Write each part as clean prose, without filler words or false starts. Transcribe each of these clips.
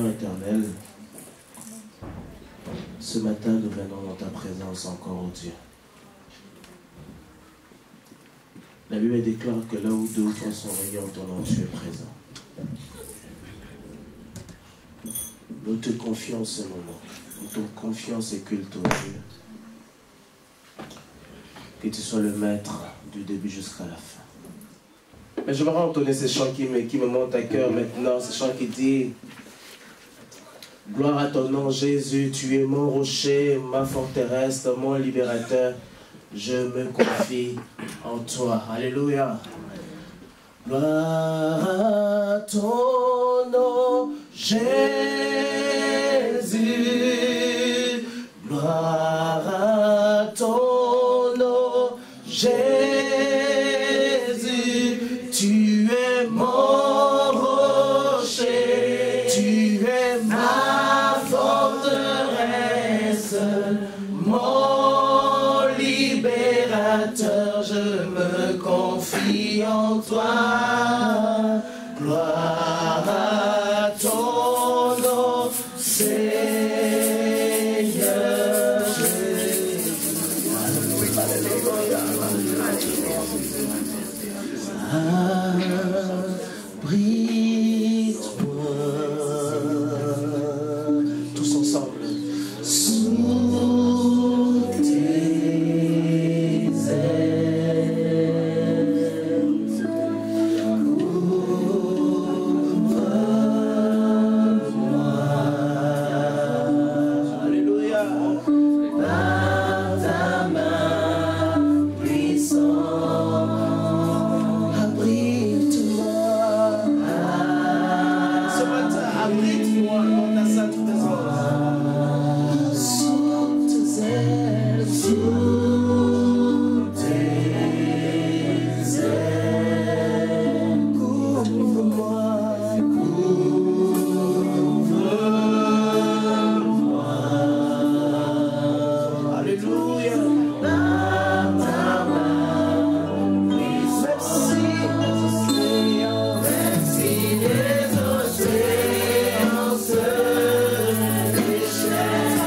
éternel, ce matin nous venons dans ta présence encore, oh Dieu. La Bible déclare que là où deux ou trois sont réunis en ton nom, tu es présent. Nous te confions ce moment. Nous te confions ce culte, oh Dieu. Que tu sois le maître du début jusqu'à la fin. Mais je vais entonner ces chants qui me montent à cœur maintenant, ces chants qui disent gloire à ton nom Jésus, tu es mon rocher, ma forteresse, mon libérateur, je me confie en toi. Alléluia. Gloire à ton nom Jésus, gloire à ton nom Jésus, tu es mon rocher, tu es ma forteresse, mon libérateur, je me confie en toi. Gloire à ton nom, Seigneur Jésus. Abrite-moi, tous ensemble, sous tes ailes. Ouvre-moi, alléluia, par ta main puissante. Abrite-moi, ce matin, abrite-moi dans ta sainte présence. Sous tes ailes, sous tes ailes, couvre-moi, couvre-moi. Alléluia. Par ta main puissante. Merci les océans se déchaînent.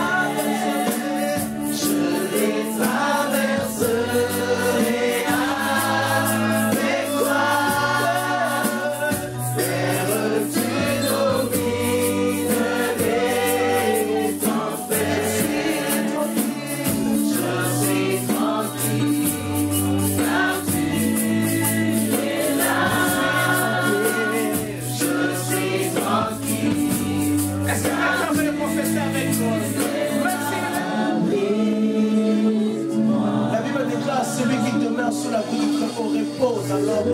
Je les traverserai avec toi. Terre, tu domines les tempêtes. Je suis tranquille, car tu es là. Je suis tranquille. Est-ce que quelqu'un veut le confesser avec moi? La Bible déclare celui qui demeure sous la coupe du trône repose alors.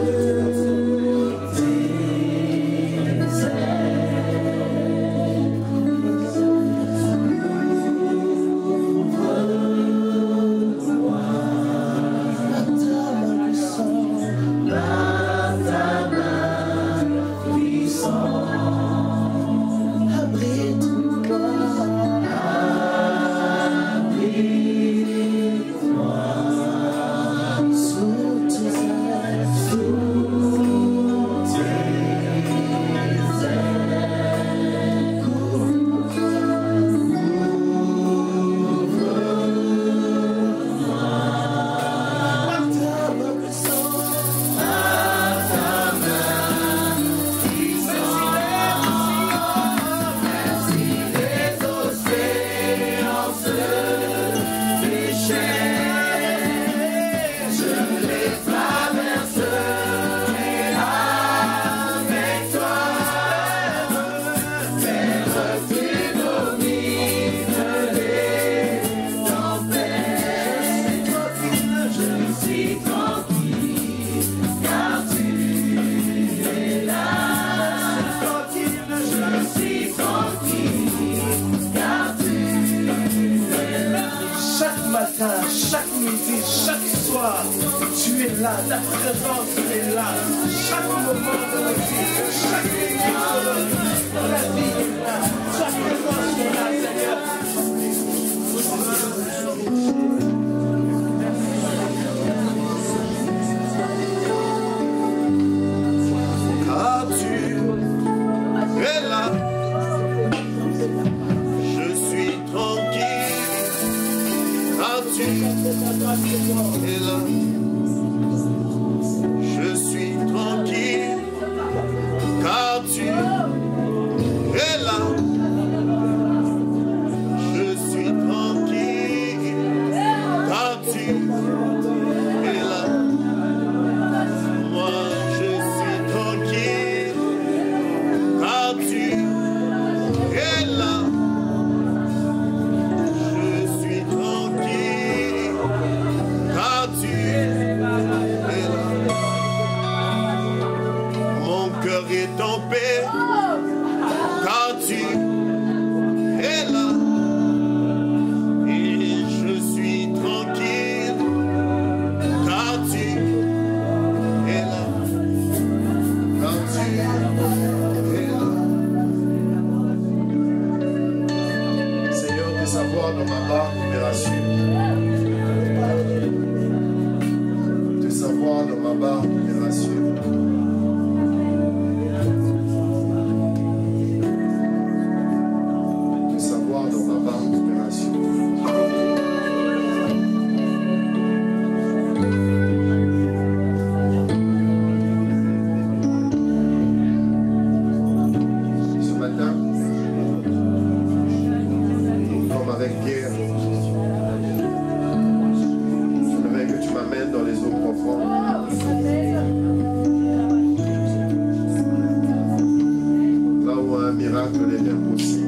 Chaque midi, chaque soir, tu es là, ta présence est là. Chaque moment de la vie, chaque minute de la vie est là. Ta présence est là, Seigneur. Car tu es là. serai en paix, car tu es là. Et je suis tranquille, car tu es là. Car tu es là. Seigneur, tes savoirs dans ma barque me rassurent. Tes savoirs dans ma barque me rassurent. Tes savoirs dans ma barque me rassurent. Ce matin, comme avec Pierre, je voudrais que tu m'amènes dans les eaux profondes. Là où un miracle est impossible.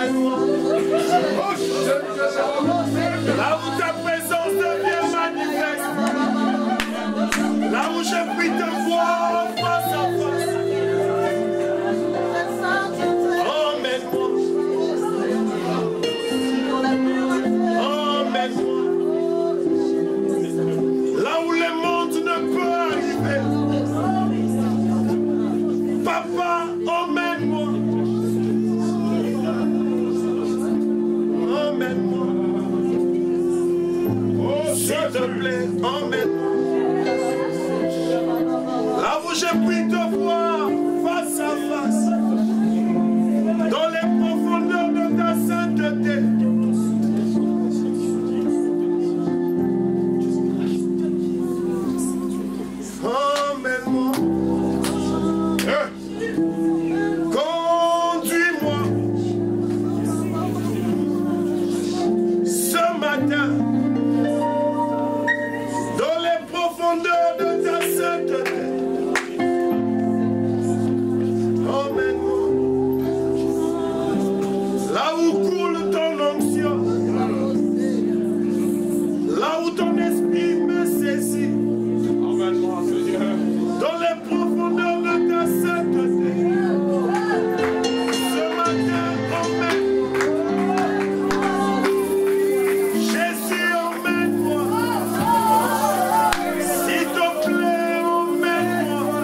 emmène-moi. Là où ta présence devient manifeste. Là où je prie te voir face à face. Emmène-moi. Emmène-moi. Là où le monde ne peut arriver. Papa, emmène-moi. Emmène-moi. S'il te plaît, emmène-moi. Là où je prie te voir face à face. Dans les profondeurs de ta sainteté. Emmène-moi. Conduis-moi. Ce matin. Dans les profondeurs de ta sainteté. Emmène-moi. Là où coule ton onction. Là où ton esprit me saisit. Emmène-moi, Seigneur. Dans les profondeurs de ta sainteté. Ce matin, emmène-moi. Jésus, emmène-moi. S'il te plaît, emmène-moi.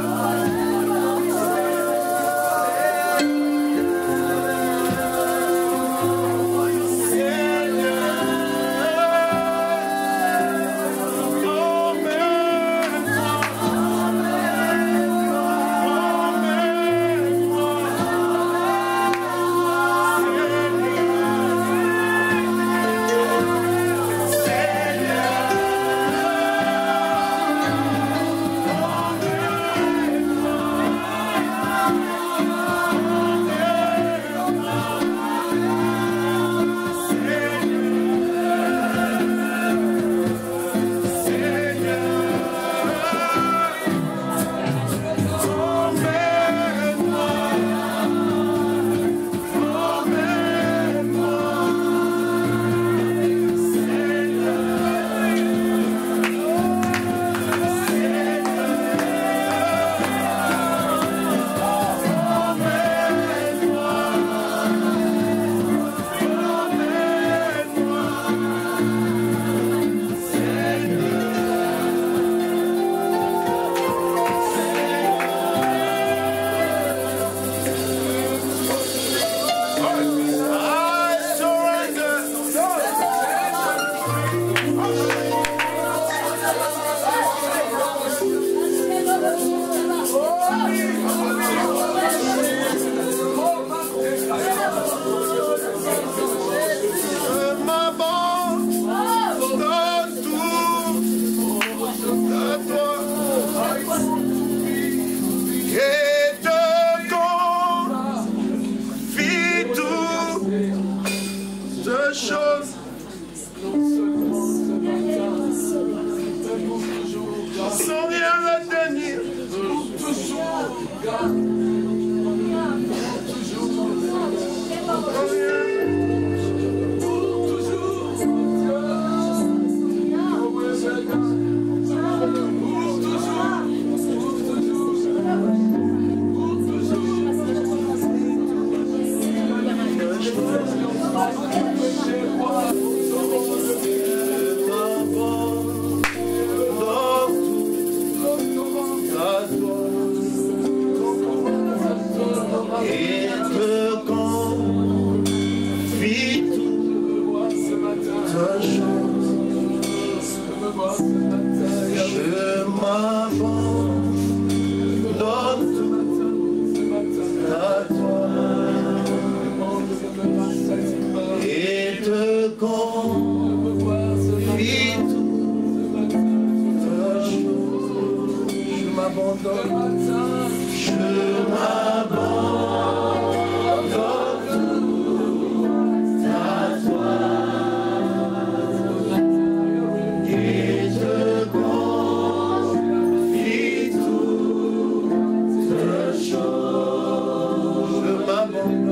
Sans rien retenir. Et te confie toute chose. Je m'abandonne à toi et te confie toute chose. Je m'abandonne. Je m'abandonne à toi et te confie toutes choses. Je m'abandonne.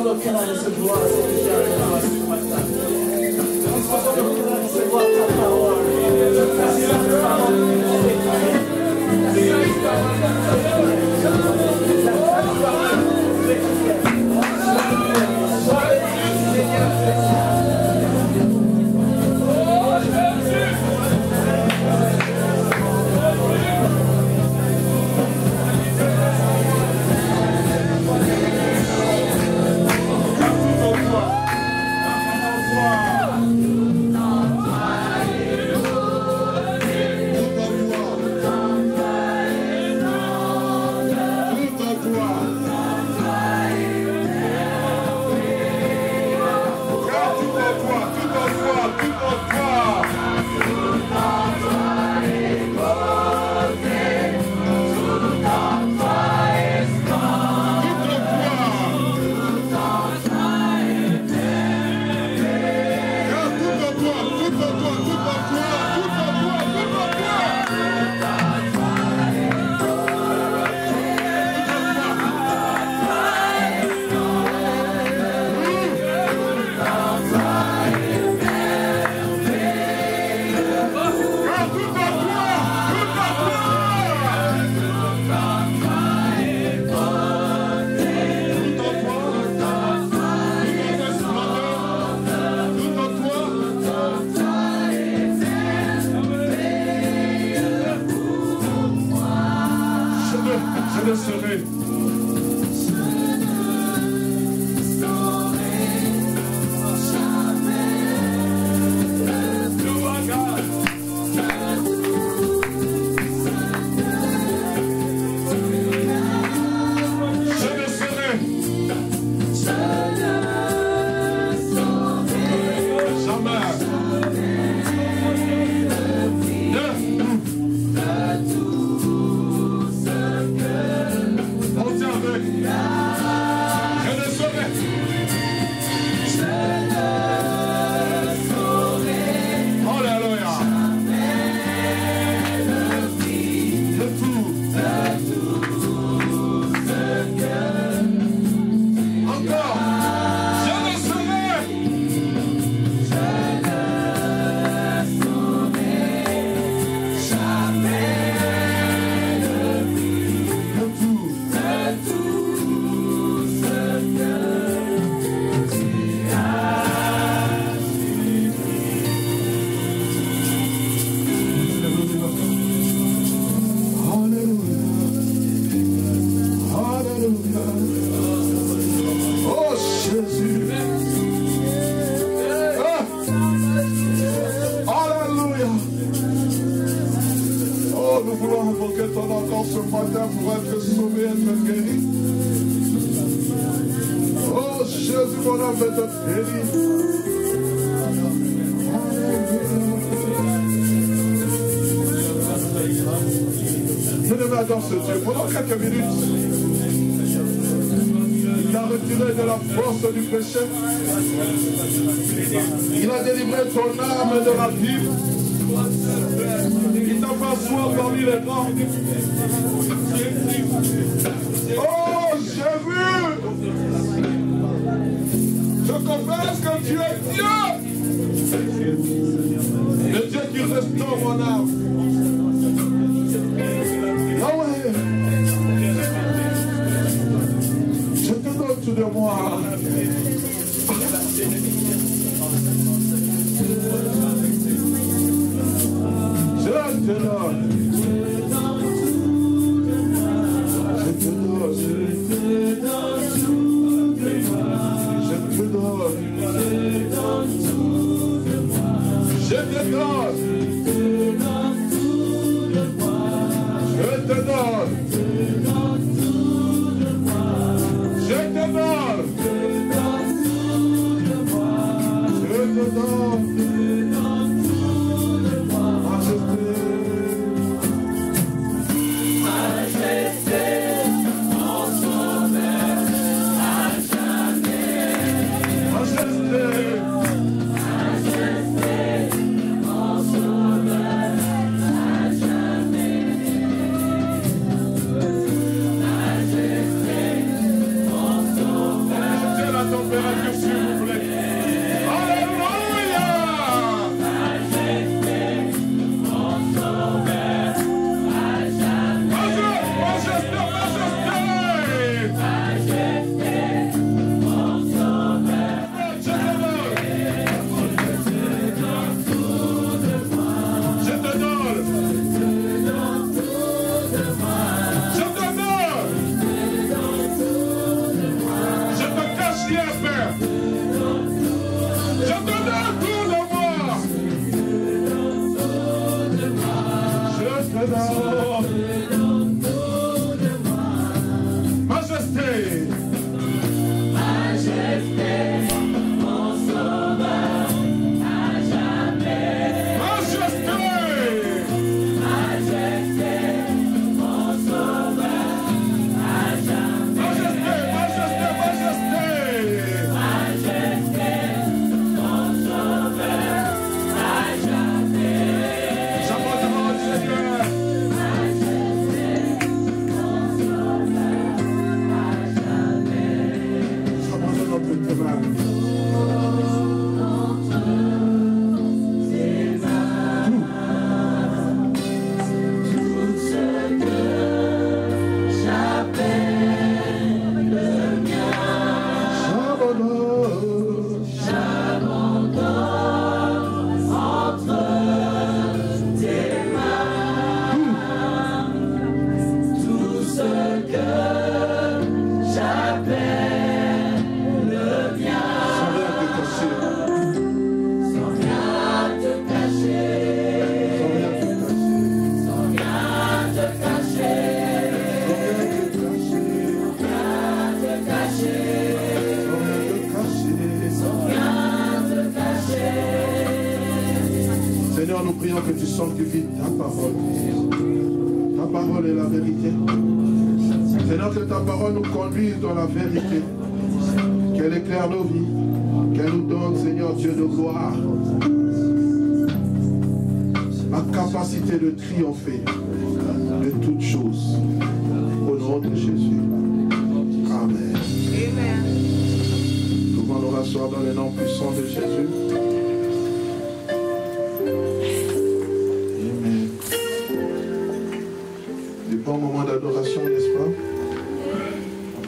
Disposons nos cœurs à recevoir ce que tu as à nous ce matin. Disposons nos cœurs à recevoir ta parole. Merci la parole que tu as déclarée. Pendant quelques minutes, il a retiré de la force du péché. Il a délivré ton âme de la vie. Il t'a fait asseoir parmi les grands. Oh, j'ai vu. Je confesse que tu es Dieu. Le Dieu qui restaure mon âme. Ah ouais. Je te donne tout de moi. Je te donne. Je te donne. Je te donne. Je te donne. Je te donne. Je te donne. Je te donne. Seigneur, nous prions que tu sanctifies ta parole. Ta parole est la vérité. Seigneur, que ta parole nous conduise dans la vérité. Qu'elle éclaire nos vies. Qu'elle nous donne, Seigneur Dieu de gloire, la capacité de triompher de toutes choses. Au nom de Jésus. Amen. Nous allons rasseoir dans le nom puissant de Jésus. Amen. Des bons moments d'adoration, n'est-ce pas?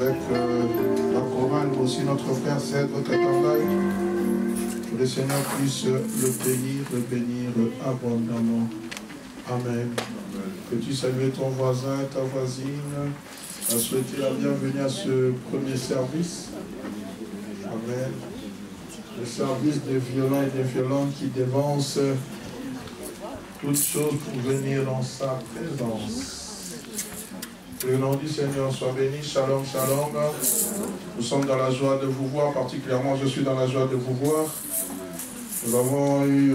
Avec la chorale, mais aussi notre frère Cèdre Katambaye. Que le Seigneur puisse le bénir abondamment. Amen. Peux-tu saluer ton voisin, ta voisine, à souhaiter la bienvenue à ce premier service. Amen. Le service des violents et des violentes qui dévancent toutes choses pour venir dans sa présence. Que le nom du Seigneur soit béni. Shalom, shalom. Nous sommes dans la joie de vous voir, particulièrement je suis dans la joie de vous voir. Nous avons eu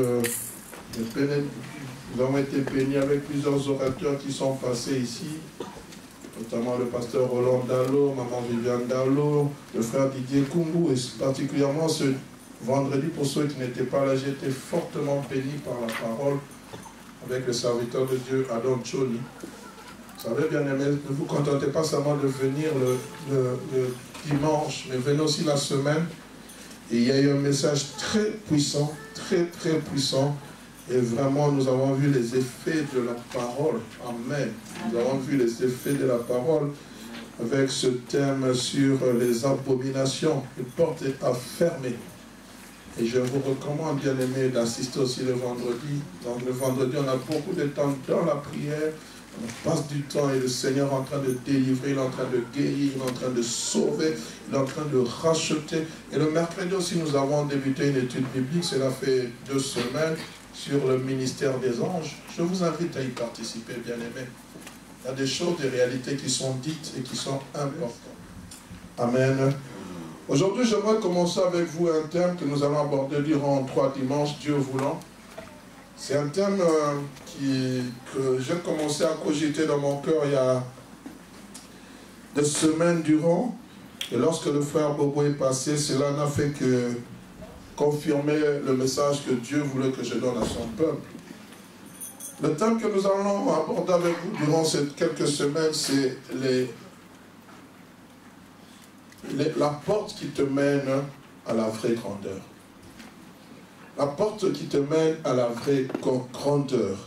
nous avons été bénis avec plusieurs orateurs qui sont passés ici, notamment le pasteur Roland Dallot, maman Viviane Dallot, le frère Didier Kumbu, et particulièrement ce vendredi, pour ceux qui n'étaient pas là, j'ai été fortement béni par la parole avec le serviteur de Dieu, Adam Choli. Vous savez, bien aimé, ne vous contentez pas seulement de venir le dimanche, mais venez aussi la semaine. Et il y a eu un message très puissant, très puissant. Et vraiment, nous avons vu les effets de la parole. Amen. Nous avons vu les effets de la parole avec ce thème sur les abominations. Les portes à fermer. Et je vous recommande, bien aimé, d'assister aussi le vendredi. Donc le vendredi, on a beaucoup de temps dans la prière. On passe du temps et le Seigneur est en train de délivrer, il est en train de guérir, il est en train de sauver, il est en train de racheter. Et le mercredi aussi, nous avons débuté une étude biblique, cela fait 2 semaines, sur le ministère des anges. Je vous invite à y participer, bien aimés. Il y a des choses, des réalités qui sont dites et qui sont importantes. Amen. Aujourd'hui, j'aimerais commencer avec vous un thème que nous allons aborder durant 3 dimanches, Dieu voulant. C'est un thème que j'ai commencé à cogiter dans mon cœur il y a des semaines durant. Et lorsque le frère Bobo est passé, cela n'a fait que confirmer le message que Dieu voulait que je donne à son peuple. Le thème que nous allons aborder avec vous durant ces quelques semaines, c'est la porte qui te mène à la vraie grandeur. La porte qui te mène à la vraie grandeur.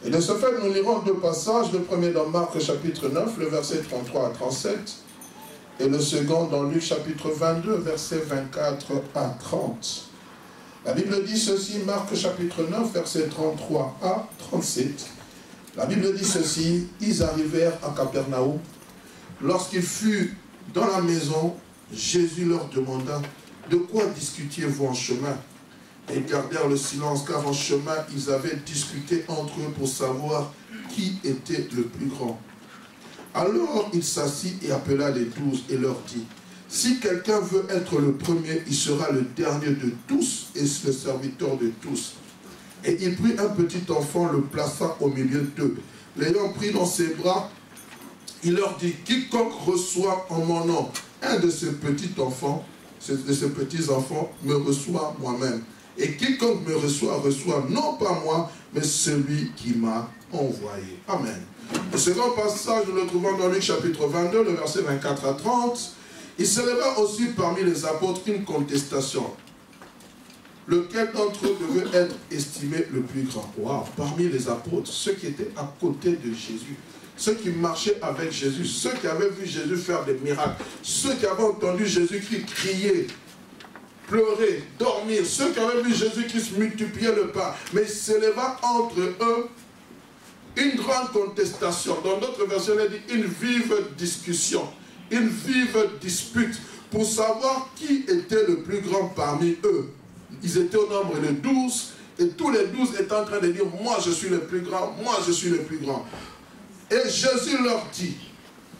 Et de ce fait, nous lirons 2 passages. Le premier dans Marc chapitre 9, le verset 33 à 37. Et le second dans Luc chapitre 22, verset 24 à 30. La Bible dit ceci, Marc chapitre 9, verset 33 à 37. La Bible dit ceci, ils arrivèrent à Capernaum. Lorsqu'il fut dans la maison, Jésus leur demanda, de quoi discutiez-vous en chemin? Et ils gardèrent le silence, car en chemin, ils avaient discuté entre eux pour savoir qui était le plus grand. Alors il s'assit et appela les 12 et leur dit, si quelqu'un veut être le premier, il sera le dernier de tous et le serviteur de tous. Et il prit un petit enfant, le plaça au milieu d'eux. L'ayant pris dans ses bras, il leur dit, quiconque reçoit en mon nom un de ces petits enfants, me reçoit moi-même. Et quiconque me reçoit, reçoit non pas moi, mais celui qui m'a envoyé. Amen. Le second passage, nous le trouvons dans Luc chapitre 22, le verset 24 à 30. Il s'éleva aussi parmi les apôtres une contestation. Lequel d'entre eux devait être estimé le plus grand? Wow. Parmi les apôtres, ceux qui étaient à côté de Jésus, ceux qui marchaient avec Jésus, ceux qui avaient vu Jésus faire des miracles, ceux qui avaient entendu Jésus-Christ crier, pleurer, dormir, ceux qui avaient vu Jésus-Christ multiplier le pain, mais il s'éleva entre eux une grande contestation. Dans d'autres versions, il dit une vive discussion, une vive dispute pour savoir qui était le plus grand parmi eux. Ils étaient au nombre de 12 et tous les 12 étaient en train de dire, moi je suis le plus grand, moi je suis le plus grand. Et Jésus leur dit,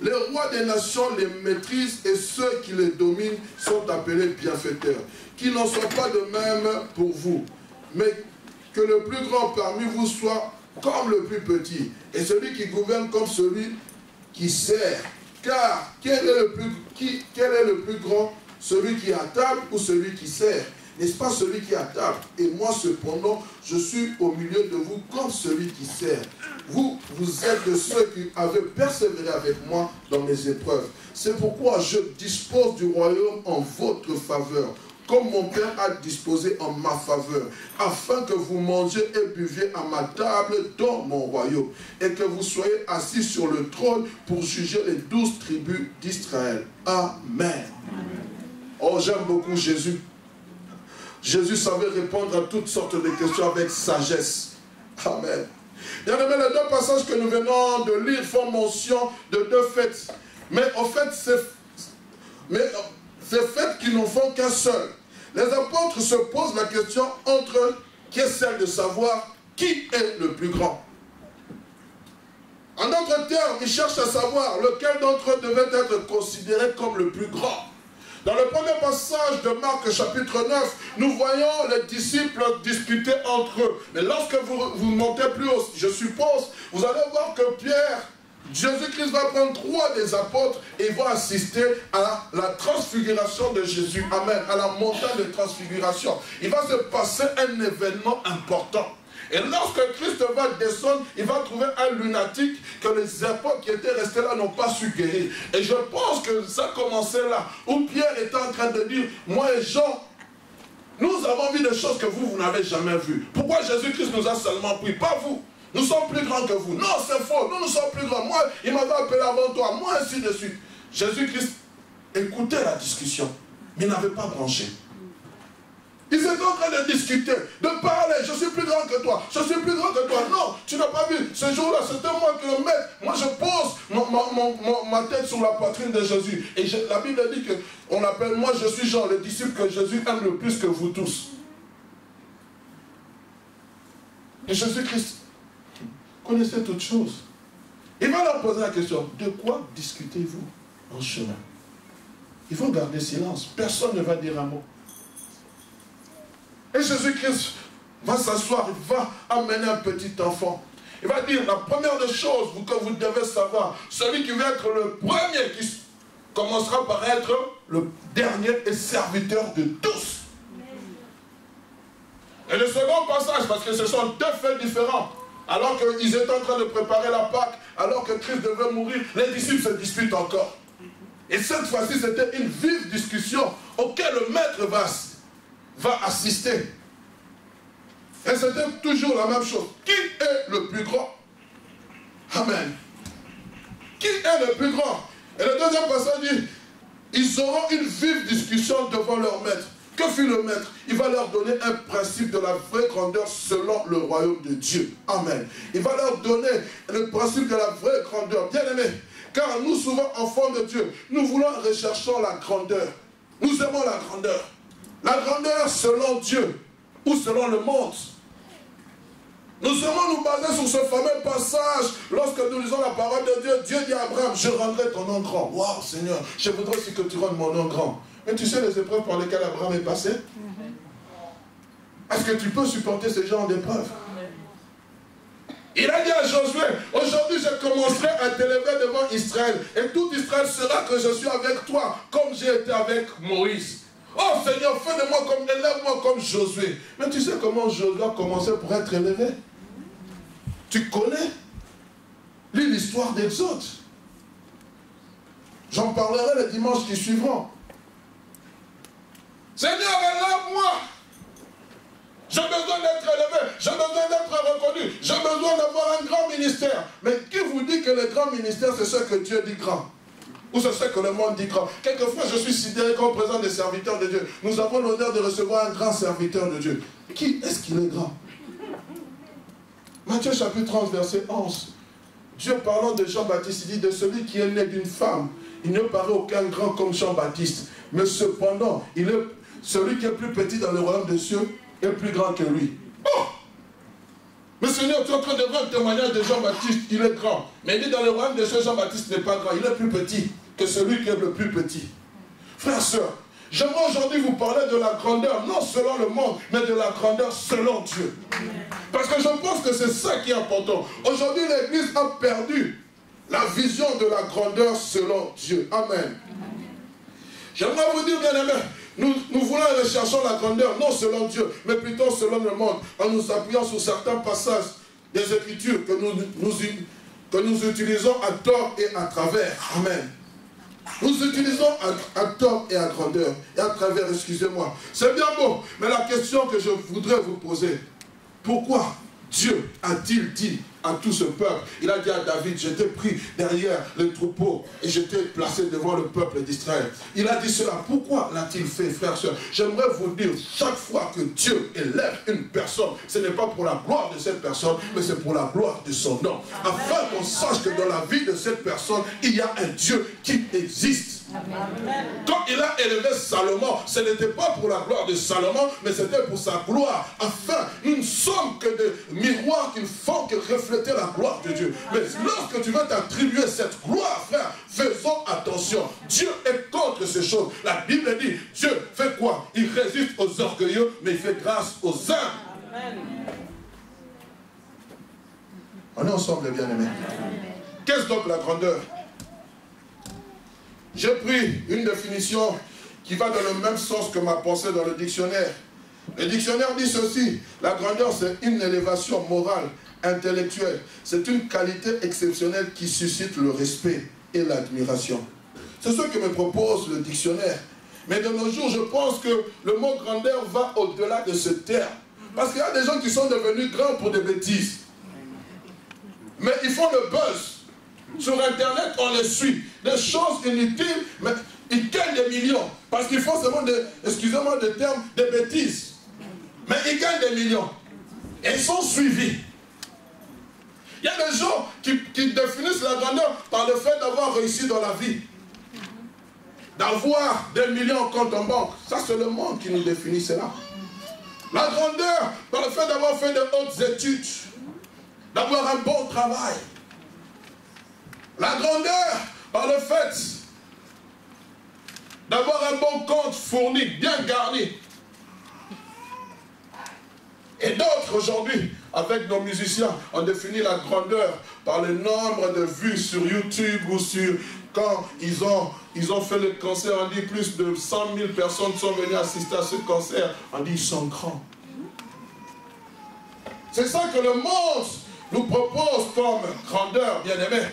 les rois des nations les maîtrisent et ceux qui les dominent sont appelés bienfaiteurs. Qu'il n'en soit pas de même pour vous. Mais que le plus grand parmi vous soit comme le plus petit, et celui qui gouverne comme celui qui sert. Car quel est le plus grand, celui qui est à table ou celui qui sert? N'est-ce pas celui qui est à table? Et moi cependant, je suis au milieu de vous comme celui qui sert. Vous êtes de ceux qui avaient persévéré avec moi dans mes épreuves. C'est pourquoi je dispose du royaume en votre faveur, comme mon Père a disposé en ma faveur, afin que vous mangiez et buviez à ma table dans mon royaume, et que vous soyez assis sur le trône pour juger les 12 tribus d'Israël. Amen. Oh, j'aime beaucoup Jésus. Jésus savait répondre à toutes sortes de questions avec sagesse. Amen. Bien aimé, les deux passages que nous venons de lire font mention de deux fêtes. Mais en fait, ces fêtes qui n'en font qu'un seul. Les apôtres se posent la question qui est celle de savoir qui est le plus grand. En d'autres termes, ils cherchent à savoir lequel d'entre eux devait être considéré comme le plus grand. Dans le premier passage de Marc chapitre 9, nous voyons les disciples discuter entre eux. Mais lorsque vous montez plus haut, je suppose, vous allez voir que Pierre, Jésus-Christ va prendre 3 des apôtres et il va assister à la transfiguration de Jésus. Amen. À la montagne de transfiguration. Il va se passer un événement important. Et lorsque Christ va descendre, il va trouver un lunatique que les apôtres qui étaient restés là n'ont pas su guérir. Et je pense que ça commençait là, où Pierre était en train de dire, moi et Jean, nous avons vu des choses que vous n'avez jamais vues. Pourquoi Jésus-Christ nous a seulement pris? Pas vous. Nous sommes plus grands que vous. Non, c'est faux. Nous sommes plus grands. Moi, il m'avait appelé avant toi. Moi, ainsi de suite. Jésus-Christ écoutait la discussion, mais il n'avait pas branché. Ils étaient en train de discuter, de parler. Je suis plus grand que toi. Je suis plus grand que toi. Non, tu n'as pas vu. Ce jour-là, c'était moi qui le mets. Moi, je pose ma tête sur la poitrine de Jésus. Et la Bible dit qu'on appelle, moi, je suis Jean, le disciple que Jésus aime le plus que vous tous. Et Jésus-Christ connaissait toutes choses. Il va leur poser la question, de quoi discutez-vous en chemin? Il faut garder silence. Personne ne va dire un mot. Et Jésus-Christ va s'asseoir, il va amener un petit enfant. Il va dire, la première des choses que vous devez savoir, celui qui va être le premier, qui commencera par être le dernier et serviteur de tous. Et le second passage, parce que ce sont 2 faits différents, alors qu'ils étaient en train de préparer la Pâque, alors que Christ devait mourir, les disciples se disputent encore. Et cette fois-ci, c'était une vive discussion auquel le maître va assister. Et c'était toujours la même chose. Qui est le plus grand? Amen. Qui est le plus grand? Et le deuxième passage dit, ils auront une vive discussion devant leur maître. Que fit le maître? Il va leur donner un principe de la vraie grandeur selon le royaume de Dieu. Amen. Il va leur donner le principe de la vraie grandeur. Bien aimé, car nous, souvent, enfants de Dieu, nous recherchons la grandeur. Nous aimons la grandeur. La grandeur selon Dieu ou selon le monde. Nous aimons nous baser sur ce fameux passage lorsque nous lisons la parole de Dieu. Dieu dit à Abraham, je rendrai ton nom grand. Waouh Seigneur, je voudrais aussi que tu rendes mon nom grand. Mais tu sais les épreuves par lesquelles Abraham est passé? Est-ce que tu peux supporter ce genre d'épreuves? Il a dit à Josué, aujourd'hui je commencerai à t'élever devant Israël. Et tout Israël saura que je suis avec toi, comme j'ai été avec Moïse. Oh Seigneur, fais de moi comme, élève-moi comme Josué. Mais tu sais comment Josué a commencé pour être élevé? Tu connais? Lis l'histoire d'Exode. J'en parlerai les dimanches qui suivront. Seigneur, élève-moi. J'ai besoin d'être élevé, j'ai besoin d'être reconnu, j'ai besoin d'avoir un grand ministère. Mais qui vous dit que le grand ministère, c'est ce que Dieu dit grand? Ou c'est ce que le monde dit grand? Quelquefois, je suis sidéré quand on présente des serviteurs de Dieu. Nous avons l'honneur de recevoir un grand serviteur de Dieu. Qui est-ce qu'il est grand? Matthieu chapitre 30, verset 11. Dieu parlant de Jean-Baptiste, il dit de celui qui est né d'une femme, il ne paraît aucun grand comme Jean-Baptiste. Mais cependant, il est celui qui est plus petit dans le royaume des cieux est plus grand que lui. Oh! Mais Seigneur, tu es en train de voir le témoignage de Jean-Baptiste, il est grand. Mais il dit dans le royaume des cieux, Jean-Baptiste n'est pas grand, il est plus petit que celui qui est le plus petit. Frères, sœurs, j'aimerais aujourd'hui vous parler de la grandeur, non selon le monde, mais de la grandeur selon Dieu. Parce que je pense que c'est ça qui est important. Aujourd'hui, l'Église a perdu la vision de la grandeur selon Dieu. Amen. J'aimerais vous dire, bien aimé, nous voulons et recherchons la grandeur, non selon Dieu, mais plutôt selon le monde, en nous appuyant sur certains passages des Écritures que nous utilisons à tort et à travers. Amen. Nous utilisons à tort et à grandeur, et à travers, excusez-moi. C'est bien beau, mais la question que je voudrais vous poser, pourquoi Dieu a-t-il dit à tout ce peuple? Il a dit à David, je t'ai pris derrière le troupeau et je t'ai placé devant le peuple d'Israël. Il a dit cela. Pourquoi l'a-t-il fait, frères et sœurs? J'aimerais vous dire, chaque fois que Dieu élève une personne, ce n'est pas pour la gloire de cette personne, mais c'est pour la gloire de son nom. Afin qu'on sache que dans la vie de cette personne, il y a un Dieu qui existe. Amen. Quand il a élevé Salomon, ce n'était pas pour la gloire de Salomon, mais c'était pour sa gloire. Afin, nous ne sommes que des miroirs qui font que refléter la gloire de Dieu. Mais lorsque tu veux t'attribuer cette gloire, frère, faisons attention. Dieu est contre ces choses. La Bible dit, Dieu fait quoi? Il résiste aux orgueilleux, mais il fait grâce aux humbles. Amen. On est ensemble, bien aimés. Qu'est-ce donc la grandeur? J'ai pris une définition qui va dans le même sens que ma pensée dans le dictionnaire. Le dictionnaire dit ceci: la grandeur, c'est une élévation morale, intellectuelle. C'est une qualité exceptionnelle qui suscite le respect et l'admiration. C'est ce que me propose le dictionnaire. Mais de nos jours, je pense que le mot grandeur va au-delà de ce terme. Parce qu'il y a des gens qui sont devenus grands pour des bêtises. Mais ils font le buzz. Sur Internet, on les suit. Des choses inutiles, mais ils gagnent des millions. Parce qu'ils font seulement des, excusez-moi le terme, des bêtises. Mais ils gagnent des millions. Et ils sont suivis. Il y a des gens qui définissent la grandeur par le fait d'avoir réussi dans la vie. D'avoir des millions en compte en banque. Ça, c'est le monde qui nous définit cela. La grandeur par le fait d'avoir fait de hautes études. D'avoir un bon travail. La grandeur par le fait d'avoir un bon compte fourni, bien garni. Et d'autres aujourd'hui, avec nos musiciens, ont défini la grandeur par le nombre de vues sur YouTube ou sur... Quand ils ont fait le concert, on dit plus de 100 000 personnes sont venues assister à ce concert. On dit ils sont grands. C'est ça que le monde nous propose comme grandeur, bien-aimés.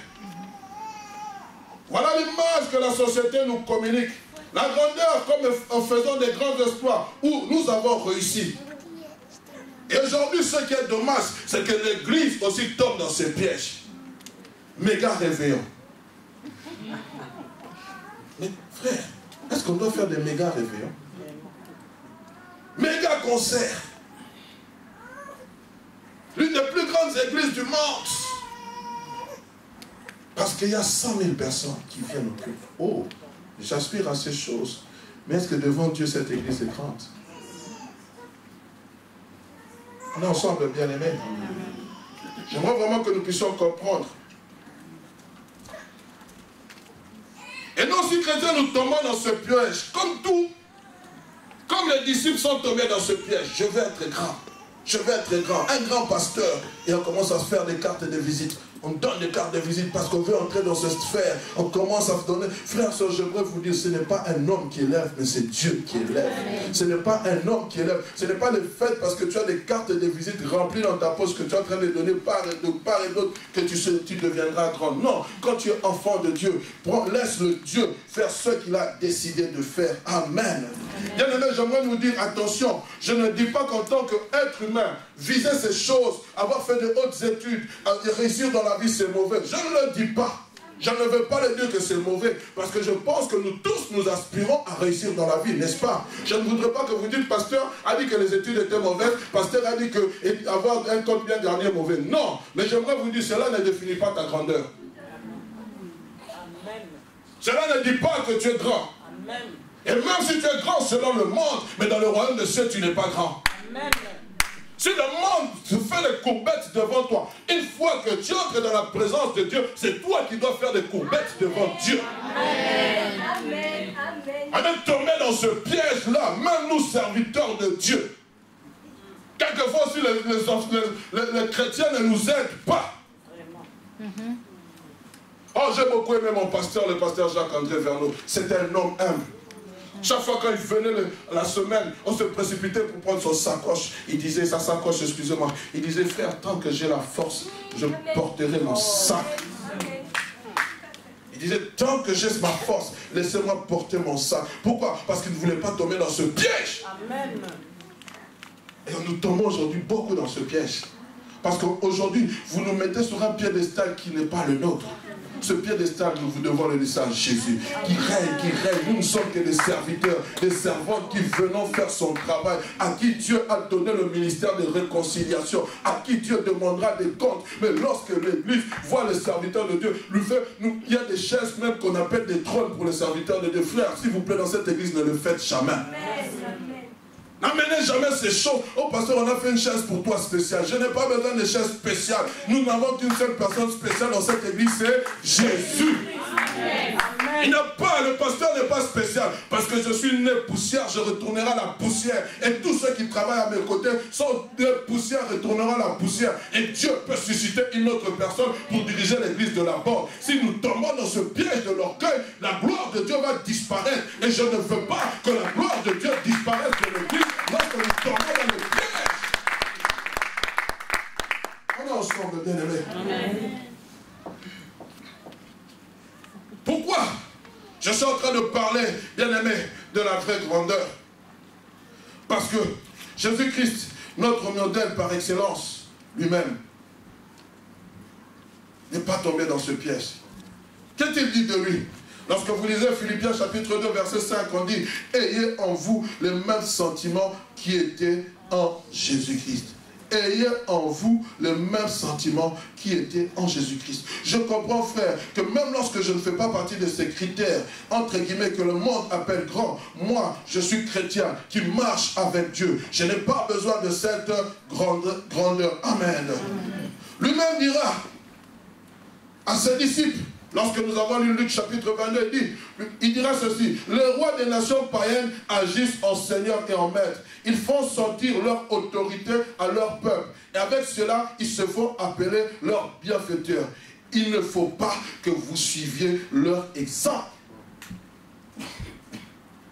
Voilà l'image que la société nous communique. La grandeur comme en faisant des grands exploits où nous avons réussi. Et aujourd'hui, ce qui est dommage, c'est que l'Église aussi tombe dans ces pièges. Méga réveillons. Mais frère, est-ce qu'on doit faire des méga réveillons? Méga concerts. L'une des plus grandes églises du monde. Parce qu'il y a 100 000 personnes qui viennent au culte. Oh, j'aspire à ces choses. Mais est-ce que devant Dieu, cette église est grande? On est ensemble, bien aimés. J'aimerais vraiment que nous puissions comprendre. Et nous, si chrétiens, nous tombons dans ce piège, comme tout, comme les disciples sont tombés dans ce piège, je vais être grand. Je vais être grand, un grand pasteur. Et on commence à se faire des cartes de visite. On donne des cartes de visite parce qu'on veut entrer dans cette sphère. On commence à se donner. Frères, sœurs, j'aimerais vous dire, ce n'est pas un homme qui élève, mais c'est Dieu qui élève. Ce n'est pas un homme qui élève. Ce n'est pas le fait parce que tu as des cartes de visite remplies dans ta poche que tu es en train de donner part et d'autre que tu deviendras grand. Non, quand tu es enfant de Dieu, laisse le Dieu faire ce qu'il a décidé de faire. Amen. Bien aimé, j'aimerais vous dire, attention, je ne dis pas qu'en tant qu'être humain, viser ces choses, avoir fait de hautes études, réussir dans la vie, c'est mauvais. Je ne le dis pas. Je ne veux pas le dire que c'est mauvais, parce que je pense que nous tous, nous aspirons à réussir dans la vie, n'est-ce pas? Je ne voudrais pas que vous dites, pasteur a dit que les études étaient mauvaises, pasteur a dit que avoir un compte bien garni est mauvais. Non, mais j'aimerais vous dire, cela ne définit pas ta grandeur. Amen. Cela ne dit pas que tu es grand. Amen. Et même si tu es grand selon le monde, mais dans le royaume de Dieu, tu n'es pas grand. Amen. Si le monde se fait des courbettes devant toi, une fois que tu entres dans la présence de Dieu, c'est toi qui dois faire des courbettes devant Dieu. Amen. Amen. Amen. On est tombé dans ce piège-là, même nous serviteurs de Dieu. Quelquefois aussi, les chrétiens ne nous aident pas. Oh, j'ai beaucoup aimé mon pasteur, le pasteur Jacques-André Verneau. C'était un homme humble. Chaque fois quand il venait la semaine, on se précipitait pour prendre son sacoche. Il disait, sa sacoche, excusez-moi. Il disait, frère, tant que j'ai la force, je porterai mon sac. Il disait, tant que j'ai ma force, laissez-moi porter mon sac. Pourquoi? Parce qu'il ne voulait pas tomber dans ce piège. Amen. Et nous tombons aujourd'hui beaucoup dans ce piège. Parce qu'aujourd'hui, vous nous mettez sur un piédestal qui n'est pas le nôtre. Ce piédestal, nous vous devons le laisser à Jésus, qui règne, qui règne. Nous ne sommes que des serviteurs, des servantes qui venons faire son travail, à qui Dieu a donné le ministère de réconciliation, à qui Dieu demandera des comptes. Mais lorsque l'Église voit les serviteurs de Dieu, il y a des chaises même qu'on appelle des trônes pour les serviteurs de Dieu. Frère, s'il vous plaît, dans cette Église, ne le faites jamais. N'amenez jamais ces choses. Oh pasteur, on a fait une chaise pour toi spéciale. Je n'ai pas besoin de chaise spéciale. Nous n'avons qu'une seule personne spéciale dans cette église, c'est Jésus. Il n'a pas, le pasteur n'est pas spécial. Parce que je suis né poussière, je retournerai à la poussière. Et tous ceux qui travaillent à mes côtés sont de poussière, retourneront à la poussière. Et Dieu peut susciter une autre personne pour diriger l'église de la mort. Si nous tombons dans ce piège de l'orgueil, la gloire de Dieu va disparaître. Et je ne veux pas que la gloire de Dieu disparaisse de l'église lorsque nous tombons dans le piège. On est ensemble, bien aimés. Amen. Pourquoi je suis en train de parler, bien aimé, de la vraie grandeur? Parce que Jésus-Christ, notre modèle par excellence, lui-même, n'est pas tombé dans ce piège. Qu'est-il dit de lui? Lorsque vous lisez Philippiens chapitre 2, verset 5, on dit « Ayez en vous les mêmes sentiments qui étaient en Jésus-Christ. » Ayez en vous les mêmes sentiments qui étaient en Jésus-Christ. Je comprends, frère, que même lorsque je ne fais pas partie de ces critères, entre guillemets, que le monde appelle grand, moi, je suis chrétien qui marche avec Dieu. Je n'ai pas besoin de cette grandeur. Amen. Lui-même dira à ses disciples, lorsque nous avons lu Luc chapitre 22, il dira ceci: les rois des nations païennes agissent en seigneur et en maître. Ils font sentir leur autorité à leur peuple. Et avec cela, ils se font appeler leurs bienfaiteurs. Il ne faut pas que vous suiviez leur exemple.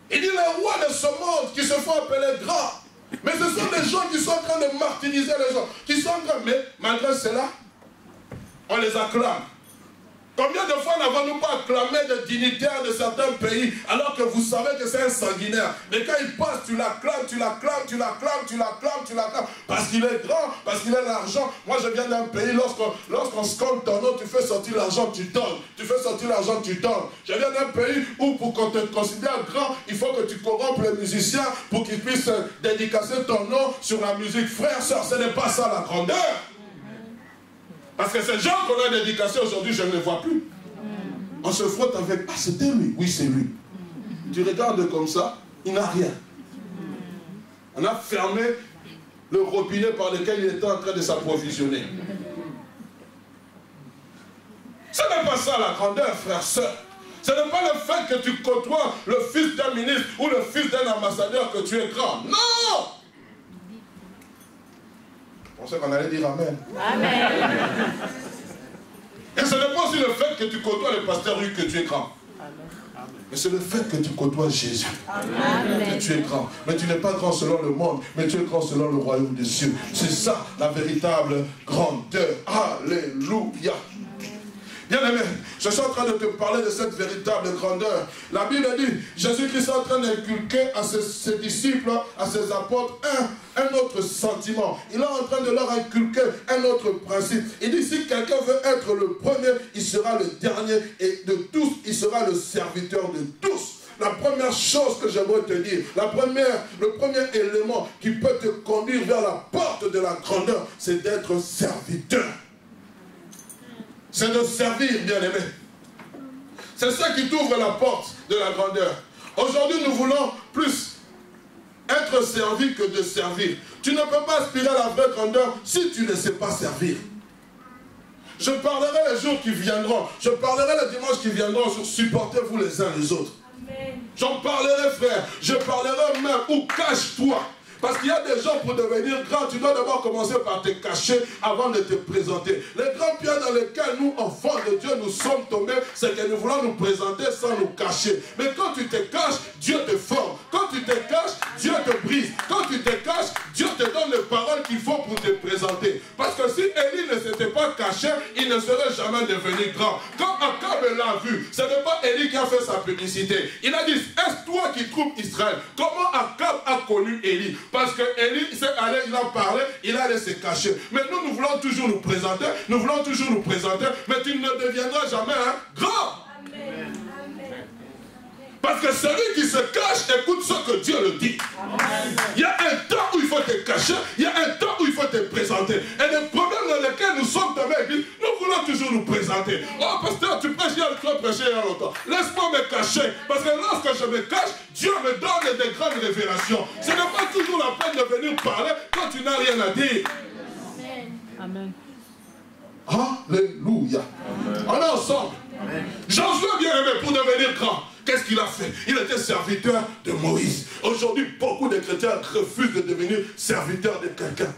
Il dit les rois de ce monde qui se font appeler grands. Mais ce sont des gens qui sont en train de martyriser les gens. Qui sont en train, mais malgré cela, on les acclame. Combien de fois n'avons-nous pas acclamé des dignitaires de certains pays alors que vous savez que c'est un sanguinaire? Mais quand il passe, tu l'acclames, tu l'acclames, tu l'acclames, tu l'acclames, tu l'acclames. Parce qu'il est grand, parce qu'il a l'argent. Moi je viens d'un pays, lorsqu'on scande ton nom, tu fais sortir l'argent, tu donnes. Tu fais sortir l'argent, tu donnes. Je viens d'un pays où pour qu'on te considère grand, il faut que tu corrompes les musiciens pour qu'ils puissent dédicacer ton nom sur la musique. Frère, soeur, ce n'est pas ça la grandeur. Parce que ces gens qu'on a dédicacés aujourd'hui, je ne les vois plus. On se frotte avec, ah c'était lui, oui c'est lui. Tu regardes comme ça, il n'a rien. On a fermé le robinet par lequel il était en train de s'approvisionner. Ce n'est pas ça la grandeur, frère, sœur. Ce n'est pas le fait que tu côtoies le fils d'un ministre ou le fils d'un ambassadeur que tu es grand. Non! Je pensais qu'on allait dire Amen. Amen. Et ce n'est pas aussi le fait que tu côtoies le pasteur Hugues que tu es grand. Amen. Mais c'est le fait que tu côtoies Jésus. Amen. Que tu es grand. Mais tu n'es pas grand selon le monde, mais tu es grand selon le royaume des cieux. C'est ça la véritable grandeur. Alléluia. Bien aimé, je suis en train de te parler de cette véritable grandeur. La Bible dit, Jésus-Christ est en train d'inculquer à ses disciples, à ses apôtres, un autre sentiment. Il est en train de leur inculquer un autre principe. Il dit, si quelqu'un veut être le premier, il sera le dernier, et de tous, il sera le serviteur de tous. La première chose que j'aimerais te dire, le premier élément qui peut te conduire vers la porte de la grandeur, c'est d'être serviteur. C'est de servir, bien-aimé. C'est ça qui t'ouvre la porte de la grandeur. Aujourd'hui, nous voulons plus être servi que de servir. Tu ne peux pas aspirer à la vraie grandeur si tu ne sais pas servir. Je parlerai les jours qui viendront. Je parlerai les dimanches qui viendront sur supportez-vous les uns les autres. J'en parlerai, frère. Je parlerai même où cache-toi. Parce qu'il y a des gens, pour devenir grand, tu dois d'abord commencer par te cacher avant de te présenter. Les grands pieds dans lesquels nous, enfants de Dieu, nous sommes tombés, c'est que nous voulons nous présenter sans nous cacher. Mais quand tu te caches, Dieu te forme. Quand tu te caches, Dieu te brise. Quand tu te caches, Dieu te donne les paroles qu'il faut pour te présenter. Parce que si Élie ne s'était pas caché, il ne serait jamais devenu grand. Quand Akab l'a vu, ce n'est pas Élie qui a fait sa publicité. Il a dit, est-ce toi qui trouves Israël? Comment Akab a connu Élie? Parce que Élie s'est allé, il a parlé, il allait se cacher. Mais nous voulons toujours nous présenter, mais tu ne deviendras jamais un grand. Amen. Parce que celui qui se cache, écoute ce que Dieu le dit. Amen. Il y a un temps où il faut te cacher, il y a un temps où il faut te présenter. Et les problèmes dans lesquels nous sommes tombés, nous voulons toujours nous présenter. Oh pasteur, tu prêches, tu as prêché il y a longtemps. Laisse-moi me cacher. Parce que lorsque je me cache, Dieu me donne des grandes révélations. Ce n'est pas toujours la peine de venir parler quand tu n'as rien à dire. Amen. Alléluia. On est ensemble. Josué bien-aimé, pour devenir grand, qu'est-ce qu'il a fait? Il était serviteur de Moïse. Aujourd'hui, beaucoup de chrétiens refusent de devenir serviteurs de quelqu'un.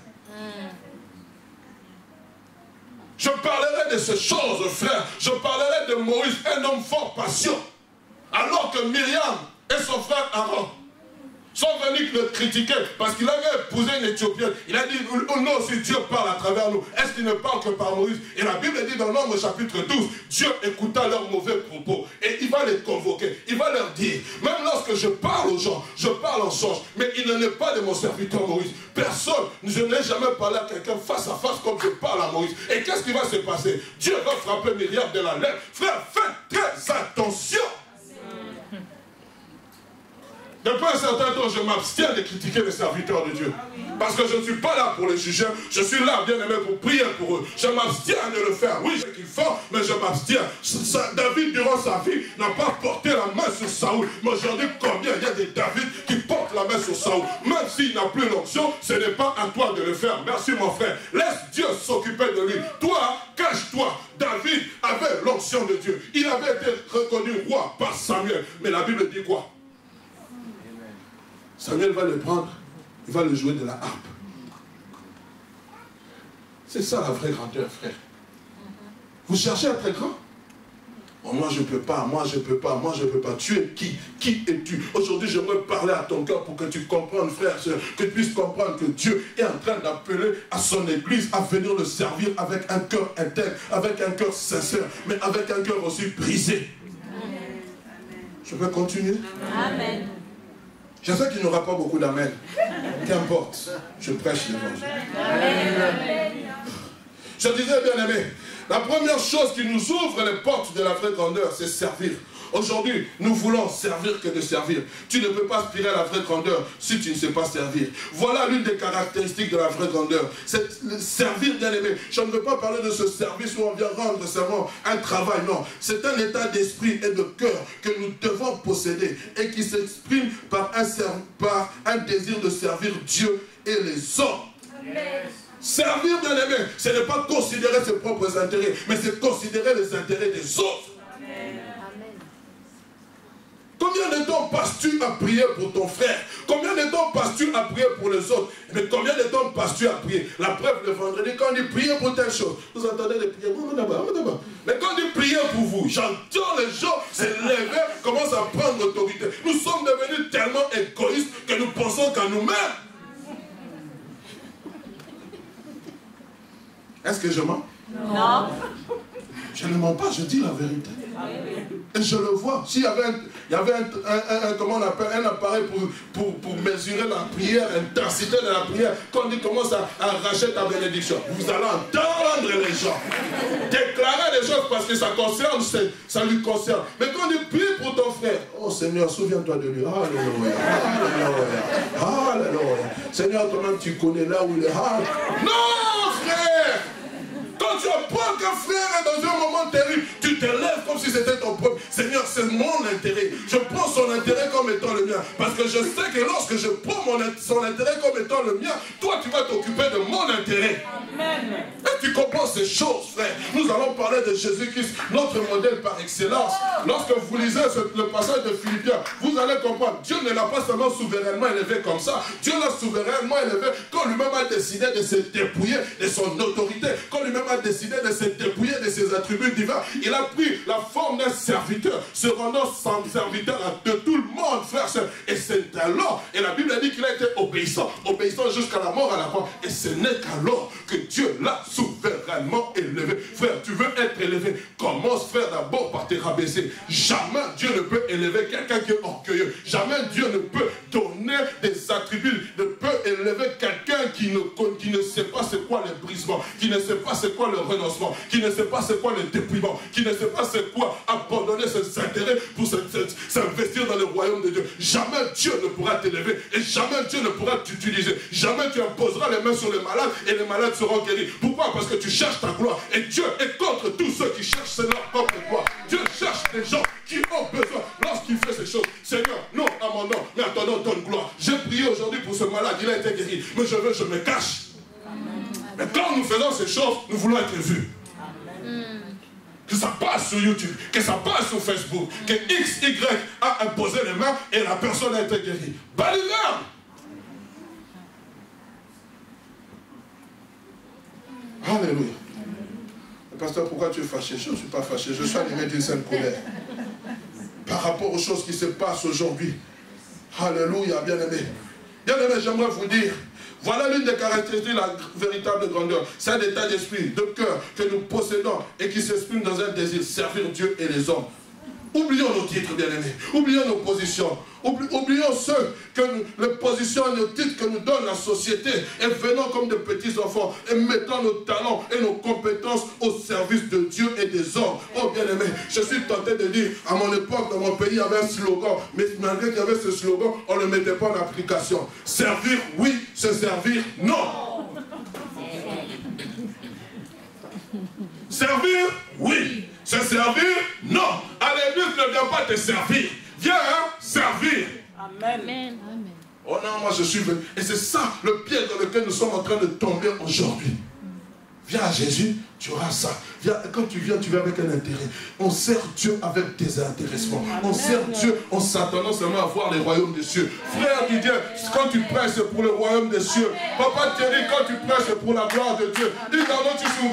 Je parlerai de ces choses, frère. Je parlerai de Moïse, un homme fort patient. Alors que Myriam et son frère Aaron sont venus le critiquer parce qu'il avait épousé une Éthiopienne. Il a dit, oh non, si Dieu parle à travers nous, est-ce qu'il ne parle que par Moïse? Et la Bible dit dans Nombre chapitre 12, Dieu écouta leurs mauvais propos et il va les convoquer. Il va leur dire, même lorsque je parle aux gens, je parle en songe, mais il n'en est pas de mon serviteur Moïse. Personne, je n'ai jamais parlé à quelqu'un face à face comme je parle à Moïse. Et qu'est-ce qui va se passer? Dieu va frapper Myriam de la lèvre. Frère, faites très attention. Depuis un certain temps, je m'abstiens de critiquer les serviteurs de Dieu. Parce que je ne suis pas là pour les juger. Je suis là, bien aimé, pour prier pour eux. Je m'abstiens de le faire. Oui, c'est qu'il faut, mais je m'abstiens. David, durant sa vie, n'a pas porté la main sur Saoul. Mais aujourd'hui, combien il y a des David qui portent la main sur Saoul? Même s'il n'a plus l'onction, ce n'est pas à toi de le faire. Merci, mon frère. Laisse Dieu s'occuper de lui. Toi, cache-toi. David avait l'onction de Dieu. Il avait été reconnu roi par Samuel. Mais la Bible dit quoi? Samuel va le prendre, il va le jouer de la harpe. C'est ça la vraie grandeur, frère. Vous cherchez à être grand? Oh, moi je ne peux pas, moi je ne peux pas, moi je ne peux pas. Tu es qui? Qui es-tu? Aujourd'hui j'aimerais parler à ton cœur pour que tu comprennes, frère, que tu puisses comprendre que Dieu est en train d'appeler à son église à venir le servir avec un cœur intègre, avec un cœur sincère, mais avec un cœur aussi brisé. Amen. Je peux continuer? Amen. Je sais qu'il n'y aura pas beaucoup d'amen. Qu'importe, je prêche l'évangile. Je disais, bien aimé, la première chose qui nous ouvre les portes de la vraie grandeur, c'est servir. Aujourd'hui, nous voulons servir que de servir. Tu ne peux pas aspirer à la vraie grandeur si tu ne sais pas servir. Voilà l'une des caractéristiques de la vraie grandeur. C'est servir, bien aimé. Je ne veux pas parler de ce service où on vient rendre seulement un travail. Non, c'est un état d'esprit et de cœur que nous devons posséder et qui s'exprime par un désir de servir Dieu et les hommes. Amen. Servir, bien aimé, ce n'est pas considérer ses propres intérêts, mais c'est considérer les intérêts des autres. Amen. Combien de temps passes-tu à prier pour ton frère? Combien de temps passes-tu à prier pour les autres? Mais combien de temps passes-tu à prier? La preuve, le vendredi, quand on dit prier pour telle chose, vous entendez les prières, mais quand on dit prier pour vous, j'entends les gens se lever, commencent à prendre autorité. Nous sommes devenus tellement égoïstes que nous pensons qu'à nous-mêmes. Est-ce que je mens? Non. Je ne mens pas, je dis la vérité. Et je le vois. S'il y avait comment on appelle, un appareil pour mesurer la prière, l'intensité de la prière, quand on commence à arracher ta bénédiction, vous allez entendre les gens déclarer des choses parce que ça concerne, ça lui concerne. Mais quand on dit prie pour ton frère, oh Seigneur, souviens-toi de lui. Alléluia. Alléluia. Alléluia. Seigneur, toi-même tu connais là où il est. Non, frère! Quand tu apprends qu'un frère est dans un moment terrible, tu te lèves comme si c'était ton propre. Seigneur, c'est mon intérêt. Je prends son intérêt comme étant le mien. Parce que je sais que lorsque je prends son intérêt comme étant le mien, toi, tu vas t'occuper de mon intérêt. Amen. Et que tu comprends ces choses, frère, nous allons parler de Jésus-Christ, notre modèle par excellence. Lorsque vous lisez le passage de Philippiens, vous allez comprendre, Dieu ne l'a pas seulement souverainement élevé comme ça, Dieu l'a souverainement élevé quand lui-même a décidé de se dépouiller de son autorité, quand lui-même a décidé de se dépouiller de ses attributs divins. Il a pris la forme d'un serviteur, se rendant sans serviteur de tout le monde, frère. Et c'est alors, et la Bible a dit qu'il a été obéissant, obéissant jusqu'à la mort à la croix. Et ce n'est qu'alors que Dieu l'a souverainement élevé. Frère, tu veux être élevé, commence, frère, d'abord par te rabaisser. Jamais Dieu ne peut élever quelqu'un qui est orgueilleux. Jamais Dieu ne peut donner des attributs, ne peut élever quelqu'un qui ne sait pas c'est quoi le brisement, qui ne sait pas c'est quoi le renoncement, qui ne sait pas c'est quoi le dépouillement, qui ne sait pas c'est quoi abandonner ses intérêts pour s'investir dans le royaume de Dieu. Jamais Dieu ne pourra t'élever et jamais Dieu ne pourra t'utiliser. Jamais tu imposeras les mains sur les malades et les malades seront guéris. Pourquoi? Parce que tu cherches ta gloire et Dieu est contre tous ceux qui cherchent leur propre gloire. Dieu cherche des gens qui ont besoin lorsqu'il fait ces choses. Seigneur, non à mon nom, mais à ton nom donne gloire. J'ai prié aujourd'hui pour ce malade, il a été guéri, mais je me cache. Mais quand nous faisons ces choses, nous voulons être vus. Que ça passe sur YouTube, que ça passe sur Facebook, que XY a imposé les mains et la personne a été guérie. Baliverne! Alléluia. Pasteur, pourquoi tu es fâché? Je ne suis pas fâché, je suis animé d'une sainte colère. Par rapport aux choses qui se passent aujourd'hui. Alléluia, bien-aimé. Bien-aimé, j'aimerais vous dire, voilà l'une des caractéristiques de la véritable grandeur. C'est un état d'esprit, de cœur que nous possédons et qui s'exprime dans un désir, servir Dieu et les hommes. Oublions nos titres, bien-aimés. Oublions nos positions. Oublions les positions et nos titres que nous donne la société. Et venons comme de petits enfants et mettons nos talents et nos compétences au service de Dieu et des hommes. Oh, bien-aimés, je suis tenté de dire, à mon époque, dans mon pays, il y avait un slogan. Mais malgré qu'il y avait ce slogan, on ne le mettait pas en application. Servir, oui. Se servir, non. Servir, oui. Se servir, non. À l'église ne vient pas te servir. Viens servir. Amen. Oh non, moi je suis venu. Et c'est ça le piège dans lequel nous sommes en train de tomber aujourd'hui. Viens à Jésus, tu auras ça. Viens, quand tu viens avec un intérêt. On sert Dieu avec désintéressement. On sert Dieu en s'attendant seulement à voir les royaumes des cieux. Frère Didier, quand tu prêches, c'est pour le royaume des cieux. Papa Thierry, quand tu prêches, c'est pour la gloire de Dieu.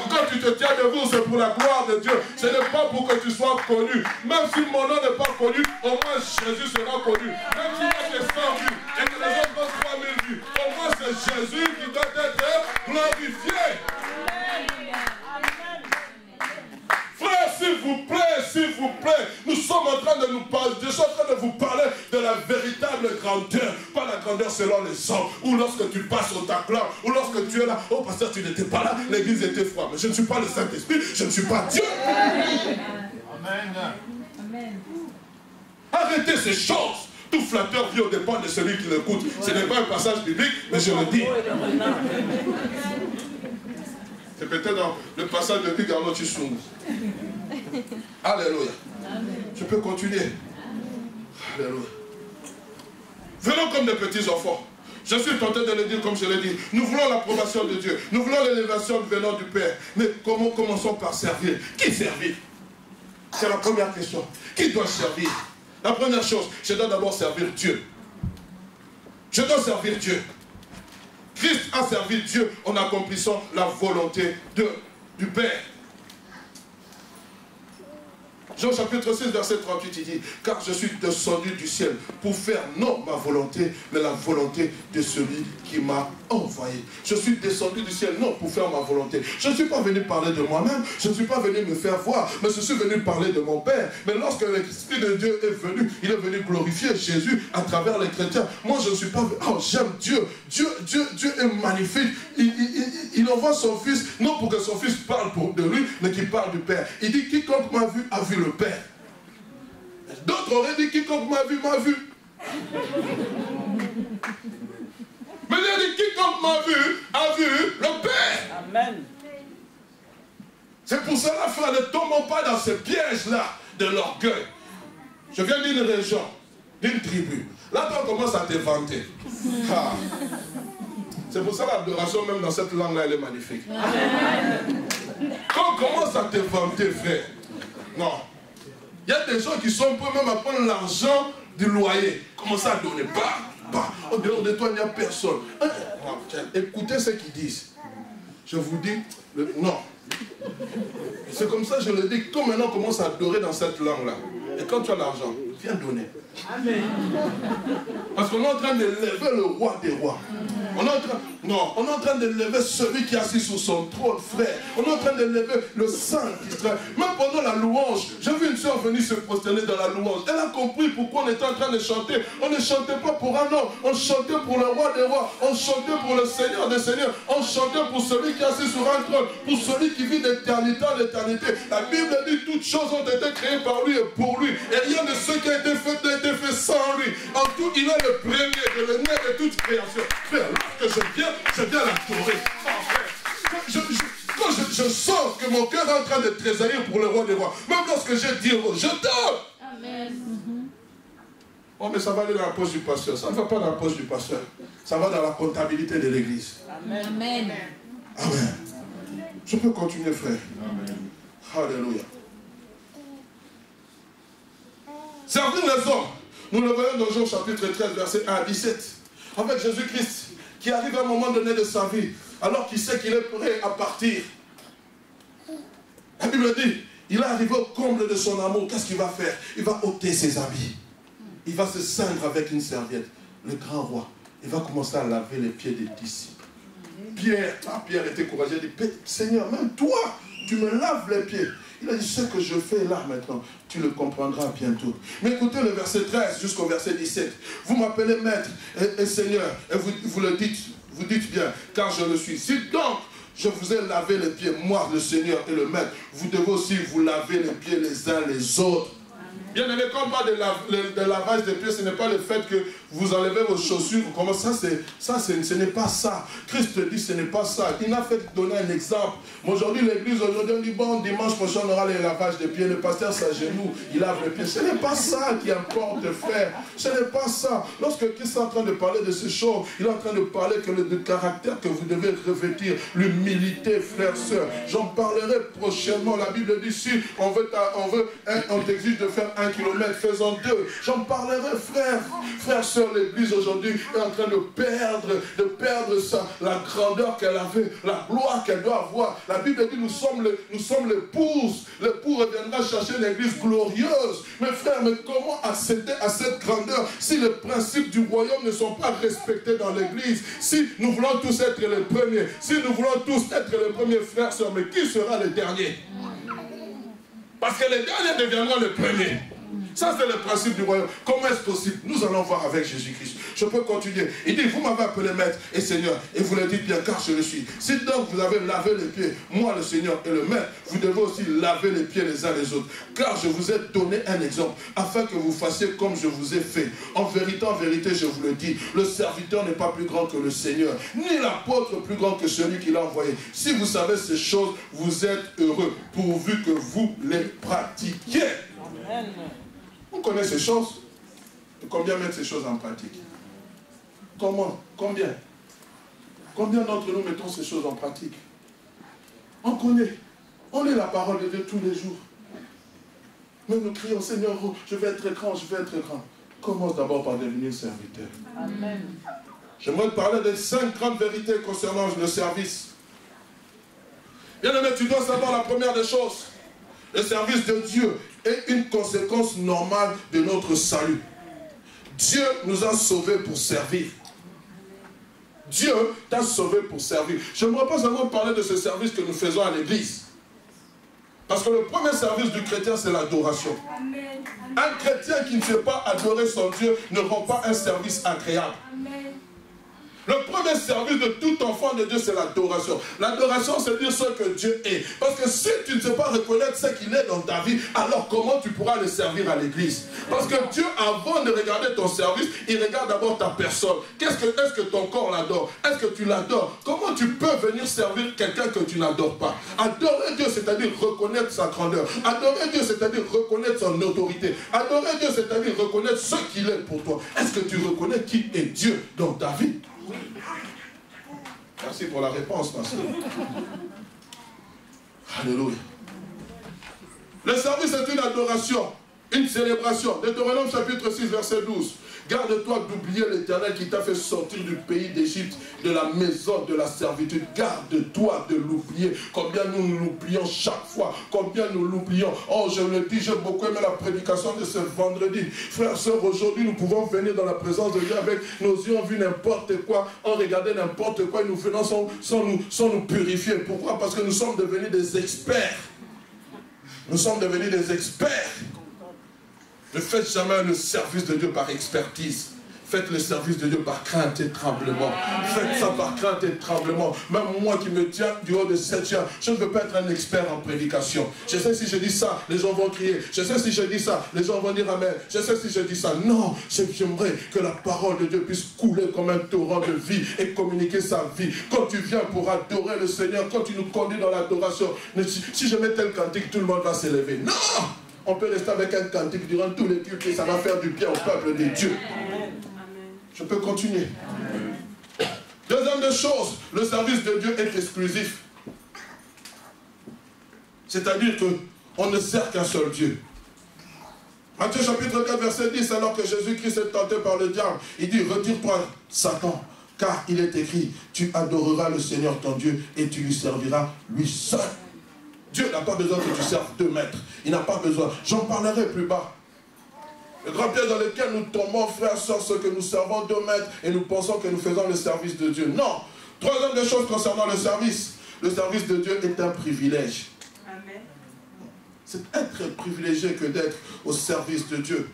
Quand tu te tiens debout, c'est pour la gloire de Dieu. Ce n'est pas pour que tu sois connu. Même si mon nom n'est pas connu, au moins Jésus sera connu. Même s'il y a des 100 vues et que les autres ont 3000 vues, au moins c'est Jésus qui doit être glorifié. Frère, s'il vous plaît, nous sommes en train de nous parler, je suis en train de vous parler de la véritable grandeur, pas la grandeur selon les hommes, ou lorsque tu passes au taclin, ou lorsque tu es là, oh pasteur, tu n'étais pas là, l'église était froide, mais je ne suis pas le Saint-Esprit, je ne suis pas Dieu. Amen. Arrêtez ces choses. Tout flatteur vit au dépend de celui qui l'écoute. Ce n'est pas un passage biblique, mais je le dis. C'est peut-être dans le passage de Hugues Arnaud Chissoum. Alléluia. Je peux continuer. Alléluia. Venons comme des petits enfants. Je suis tenté de le dire comme je l'ai dit. Nous voulons l'approbation de Dieu. Nous voulons l'élévation venant du Père. Mais commençons par servir. Qui servir? C'est la première question. Qui doit servir? La première chose, je dois d'abord servir Dieu. Je dois servir Dieu. Christ a servi Dieu en accomplissant la volonté du Père. Jean chapitre 6, verset 38, il dit, car je suis descendu du ciel pour faire non ma volonté, mais la volonté de celui qui m'a envoyé. Je suis descendu du ciel non pour faire ma volonté. Je ne suis pas venu parler de moi-même, je ne suis pas venu me faire voir, mais je suis venu parler de mon Père. Mais lorsque l'Esprit de Dieu est venu, il est venu glorifier Jésus à travers les chrétiens. Moi, je ne suis pas venu, oh, j'aime Dieu. Dieu est magnifique. Il envoie son Fils, non pour que son Fils parle de lui, mais qu'il parle du Père. Il dit, quiconque m'a vu, a vu le Père. D'autres auraient dit, quiconque m'a vu, m'a vu. Mais il a dit, quiconque m'a vu, a vu le Père. Amen. C'est pour cela, frère, ne tombons pas dans ce piège-là de l'orgueil. Je viens d'une région, d'une tribu. Là, on commence à te vanter. Ah. C'est pour ça que l'adoration, même dans cette langue-là, elle est magnifique. Quand on commence à te vanter, frère, non. Il y a des gens qui sont prêts même à prendre l'argent du loyer. Commencez à donner. Au dehors de toi, il n'y a personne. Écoutez ce qu'ils disent. Je vous dis, non. C'est comme ça que je le dis. Quand maintenant on commence à adorer dans cette langue-là, et quand tu as l'argent, viens donner. Amen. Parce qu'on est en train d'élever le roi des rois. On est en train d'élever celui qui est assis sur son trône, frère. On est en train d'élever le Saint d'Israël. Même pendant la louange, j'ai vu une soeur venir se prosterner dans la louange. Elle a compris pourquoi on était en train de chanter. On ne chantait pas pour un homme, on chantait pour le roi des rois, on chantait pour le Seigneur des seigneurs, on chantait pour celui qui est assis sur un trône, pour celui qui vit d'éternité en éternité. La Bible dit toutes choses ont été créées par lui et pour lui. Et rien de ce qui a été fait n'a été fait sans lui. En tout, il est le premier de le nez de toute création. Frère, lorsque je viens l'adorer. Quand je sens que mon cœur est en train de tressaillir pour le roi des rois, même lorsque j'ai dit je t'aime. Amen. Oh, mais ça va aller dans la poche du pasteur. Ça ne va pas dans la poche du pasteur. Ça va dans la comptabilité de l'église. Amen. Amen. Amen. Je peux continuer, frère. Amen. Alléluia. Servir les hommes. Nous le voyons dans Jean chapitre 13, verset 1 à 17. Avec Jésus-Christ, qui arrive à un moment donné de sa vie, alors qu'il sait qu'il est prêt à partir. La Bible dit, il est arrivé au comble de son amour. Qu'est-ce qu'il va faire? Il va ôter ses habits. Il va se ceindre avec une serviette. Le grand roi, il va commencer à laver les pieds des disciples. Pierre était courageux. Il dit, Seigneur, même toi, tu me laves les pieds. Il a dit, ce que je fais là maintenant, tu le comprendras bientôt. Mais écoutez le verset 13 jusqu'au verset 17. Vous m'appelez maître et Seigneur, et vous le dites, vous dites bien, car je le suis. Si donc je vous ai lavé les pieds, moi le Seigneur et le maître, vous devez aussi vous laver les pieds les uns les autres. Bien aimé, quand on parle de lavage des pieds, ce n'est pas le fait que vous enlevez vos chaussures. Comment ça, ce n'est pas ça. Christ dit, ce n'est pas ça. Il n'a fait donner un exemple. Mais aujourd'hui, l'église, on dit, bon, dimanche prochain, on aura le lavage des pieds. Le pasteur s'agenouille, il lave les pieds. Ce n'est pas ça qui importe, frère. Ce n'est pas ça. Lorsque Christ est en train de parler de ces choses, il est en train de parler de caractère que vous devez revêtir. L'humilité, frère, sœur. J'en parlerai prochainement. La Bible dit, si on t'exige de faire 1 kilomètre, faisons 2. J'en parlerai, frère. Frère, sœur, l'église aujourd'hui est en train de perdre la grandeur qu'elle avait, la gloire qu'elle doit avoir. La Bible dit, nous sommes l'épouse. L'époux reviendra chercher une église glorieuse. Mais frère, mais comment accéder à cette grandeur si les principes du royaume ne sont pas respectés dans l'église? Si nous voulons tous être les premiers, si nous voulons tous être les premiers, frères, sœurs, mais qui sera le dernier? Parce que les derniers deviendront les premiers. Ça, c'est le principe du royaume. Comment est-ce possible? Nous allons voir avec Jésus-Christ. Je peux continuer. Il dit, vous m'avez appelé maître et Seigneur, et vous le dites bien, car je le suis. Si donc vous avez lavé les pieds, moi le Seigneur et le maître, vous devez aussi laver les pieds les uns les autres. Car je vous ai donné un exemple, afin que vous fassiez comme je vous ai fait. En vérité, je vous le dis, le serviteur n'est pas plus grand que le Seigneur, ni l'apôtre plus grand que celui qui l'a envoyé. Si vous savez ces choses, vous êtes heureux, pourvu que vous les pratiquiez. Amen. On connaît ces choses. Et combien mettre ces choses en pratique? Comment? Combien? Combien d'entre nous mettons ces choses en pratique? On connaît. On lit la parole de Dieu tous les jours. Mais nous crions, Seigneur, je vais être grand, je vais être grand. Commence d'abord par devenir serviteur. Amen. J'aimerais te parler de 5 grandes vérités concernant le service. Bien aimé, tu dois savoir la première des choses. Le service de Dieu est une conséquence normale de notre salut. Dieu nous a sauvés pour servir. Dieu t'a sauvé pour servir. Je n'aimerais pas seulement parler de ce service que nous faisons à l'église. Parce que le premier service du chrétien, c'est l'adoration. Un chrétien qui ne sait pas adorer son Dieu ne rend pas un service agréable. Amen. Le premier service de tout enfant de Dieu, c'est l'adoration. L'adoration, c'est dire ce que Dieu est. Parce que si tu ne sais pas reconnaître ce qu'il est dans ta vie, alors comment tu pourras le servir à l'église? Parce que Dieu, avant de regarder ton service, il regarde d'abord ta personne. Est-ce que ton corps l'adore? Est-ce que tu l'adores? Comment tu peux venir servir quelqu'un que tu n'adores pas? Adorer Dieu, c'est-à-dire reconnaître sa grandeur. Adorer Dieu, c'est-à-dire reconnaître son autorité. Adorer Dieu, c'est-à-dire reconnaître ce qu'il est pour toi. Est-ce que tu reconnais qui est Dieu dans ta vie? Merci pour la réponse, ma soeur. Alléluia. Le service est une adoration, une célébration. Deutéronome chapitre 6, verset 12. Garde-toi d'oublier l'Éternel qui t'a fait sortir du pays d'Égypte, de la maison de la servitude. Garde-toi de l'oublier. Combien nous l'oublions chaque fois. Combien nous l'oublions. Oh, je le dis, j'ai beaucoup aimé la prédication de ce vendredi. Frères, sœurs, aujourd'hui, nous pouvons venir dans la présence de Dieu avec nos yeux, on vu n'importe quoi, on regardait n'importe quoi et nous venons sans nous purifier. Pourquoi? Parce que nous sommes devenus des experts. Nous sommes devenus des experts. Ne faites jamais le service de Dieu par expertise. Faites le service de Dieu par crainte et tremblement. Faites ça par crainte et tremblement. Même moi qui me tiens du haut de cette chair, je ne veux pas être un expert en prédication. Je sais si je dis ça, les gens vont crier. Je sais si je dis ça, les gens vont dire amen. Je sais si je dis ça. Non, j'aimerais que la parole de Dieu puisse couler comme un torrent de vie et communiquer sa vie. Quand tu viens pour adorer le Seigneur, quand tu nous conduis dans l'adoration, si je mets tel cantique, tout le monde va s'élever. Non! On peut rester avec un cantique durant tous les cultes et ça va faire du bien au peuple de Dieu. Je peux continuer. Deuxième des choses, le service de Dieu est exclusif. C'est-à-dire qu'on ne sert qu'un seul Dieu. Matthieu chapitre 4, verset 10, alors que Jésus-Christ est tenté par le diable, il dit, retire-toi, Satan, car il est écrit, tu adoreras le Seigneur ton Dieu et tu lui serviras lui seul. Dieu n'a pas besoin que tu serves 2 maîtres. Il n'a pas besoin. J'en parlerai plus bas. Le grand piège dans lequel nous tombons, frères, sœurs, ce que nous servons 2 maîtres et nous pensons que nous faisons le service de Dieu. Non. Troisième des choses concernant le service. Le service de Dieu est un privilège. Amen. C'est être privilégié que d'être au service de Dieu.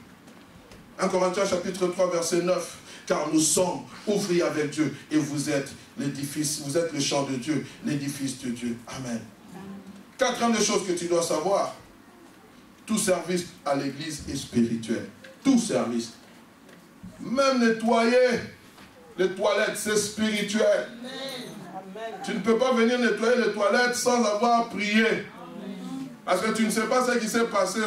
1 Corinthiens chapitre 3, verset 9. Car nous sommes ouvriers avec Dieu et vous êtes l'édifice, vous êtes le champ de Dieu, l'édifice de Dieu. Amen. Quatrième des choses que tu dois savoir, tout service à l'église est spirituel. Tout service. Même nettoyer les toilettes, c'est spirituel. Amen. Tu ne peux pas venir nettoyer les toilettes sans avoir prié. Parce que tu ne sais pas ce qui s'est passé.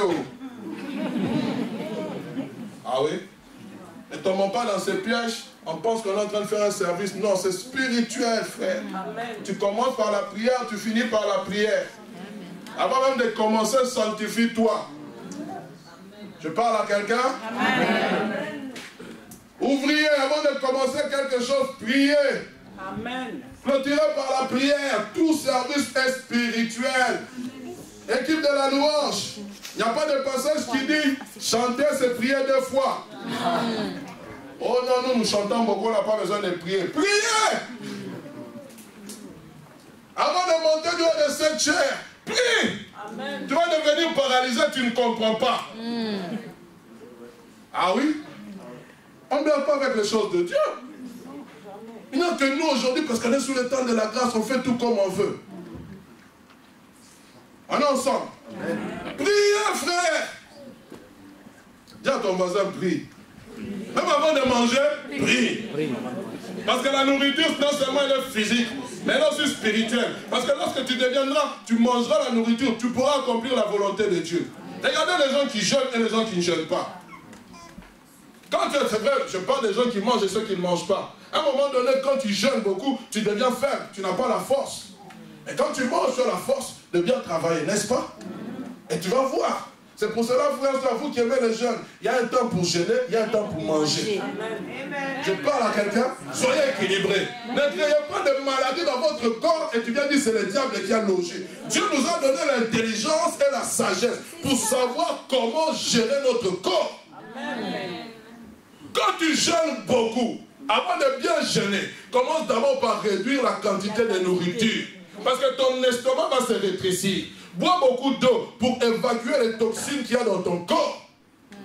Ah oui? Ne tombons pas dans ces pièges. On pense qu'on est en train de faire un service. Non, c'est spirituel, frère. Amen. Tu commences par la prière, tu finis par la prière. Avant même de commencer, sanctifie-toi. Je parle à quelqu'un? Ouvrier, avant de commencer quelque chose, priez. Amen. Clôturez par la prière. Tout service est spirituel. Équipe de la louange. Il n'y a pas de passage qui dit chanter, c'est prier 2 fois. Oh non, nous chantons beaucoup, on n'a pas besoin de prier. Priez! Avant de monter du haut de cette chair, prie. Amen. Tu vas devenir paralysé, tu ne comprends pas. Ah oui? On ne meurt pas avec les choses de Dieu. Il n'y a que nous aujourd'hui, parce qu'on est sous le temps de la grâce, on fait tout comme on veut. On est ensemble. Priez, frère. Dis à ton voisin, prie. Même avant de manger, prie. Parce que la nourriture, non seulement elle est physique, mais elle est aussi spirituelle. Parce que lorsque tu deviendras, tu mangeras la nourriture, tu pourras accomplir la volonté de Dieu. Regardez les gens qui jeûnent et les gens qui ne jeûnent pas. Quand c'est vrai, je parle des gens qui mangent et ceux qui ne mangent pas. À un moment donné, quand tu jeûnes beaucoup, tu deviens faible, tu n'as pas la force. Et quand tu manges, tu as la force de bien travailler, n'est-ce pas? Et tu vas voir. C'est pour cela, frères, c'est vous qui aimez les jeunes. Il y a un temps pour jeûner, il y a un temps pour manger. Amen. Je parle à quelqu'un, soyez équilibrés. Ne créez pas de maladie dans votre corps et tu viens dire c'est le diable qui a logé. Dieu nous a donné l'intelligence et la sagesse pour savoir comment gérer notre corps. Amen. Quand tu jeûnes beaucoup, avant de bien jeûner, commence d'abord par réduire la quantité de nourriture. Parce que ton estomac va se rétrécir. Bois beaucoup d'eau pour évacuer les toxines qu'il y a dans ton corps. Il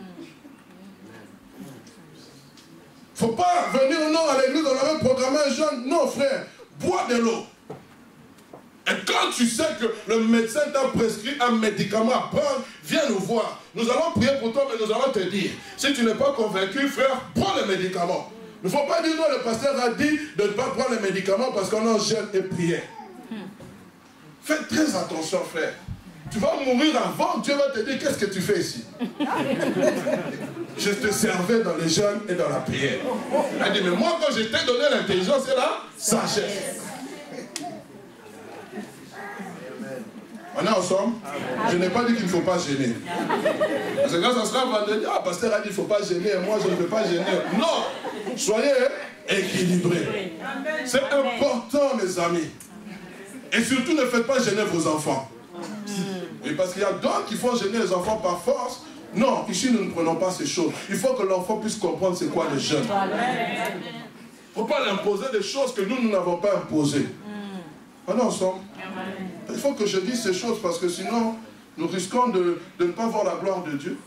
ne faut pas venir à l'église, on avait programmé un jeûne. Non, frère, bois de l'eau. Et quand tu sais que le médecin t'a prescrit un médicament à prendre, viens nous voir. Nous allons prier pour toi, mais nous allons te dire, si tu n'es pas convaincu, frère, prends le médicament. Il ne faut pas dire, non, le pasteur a dit de ne pas prendre le médicament parce qu'on est en jeûne et prière. Faites très attention, frère. Tu vas mourir avant, Dieu va te dire, qu'est-ce que tu fais ici? Je te servais dans les jeûnes et dans la prière. Elle dit, mais moi, quand je t'ai donné l'intelligence et la sagesse. On est ensemble? Je n'ai pas dit qu'il ne faut pas gêner. Parce que quand ça sera vendredi, ah, pasteur a dit qu'il ne faut pas gêner, et moi je ne veux pas gêner. Non! Soyez équilibrés. C'est important, mes amis. Et surtout, ne faites pas gêner vos enfants. Oui, parce qu'il y a d'autres qui font gêner les enfants par force. Non, ici nous ne prenons pas ces choses. Il faut que l'enfant puisse comprendre c'est quoi le jeûne. Il ne faut pas l'imposer des choses que nous n'avons pas imposées. On est ensemble? Il faut que je dise ces choses parce que sinon, nous risquons de ne pas voir la gloire de Dieu.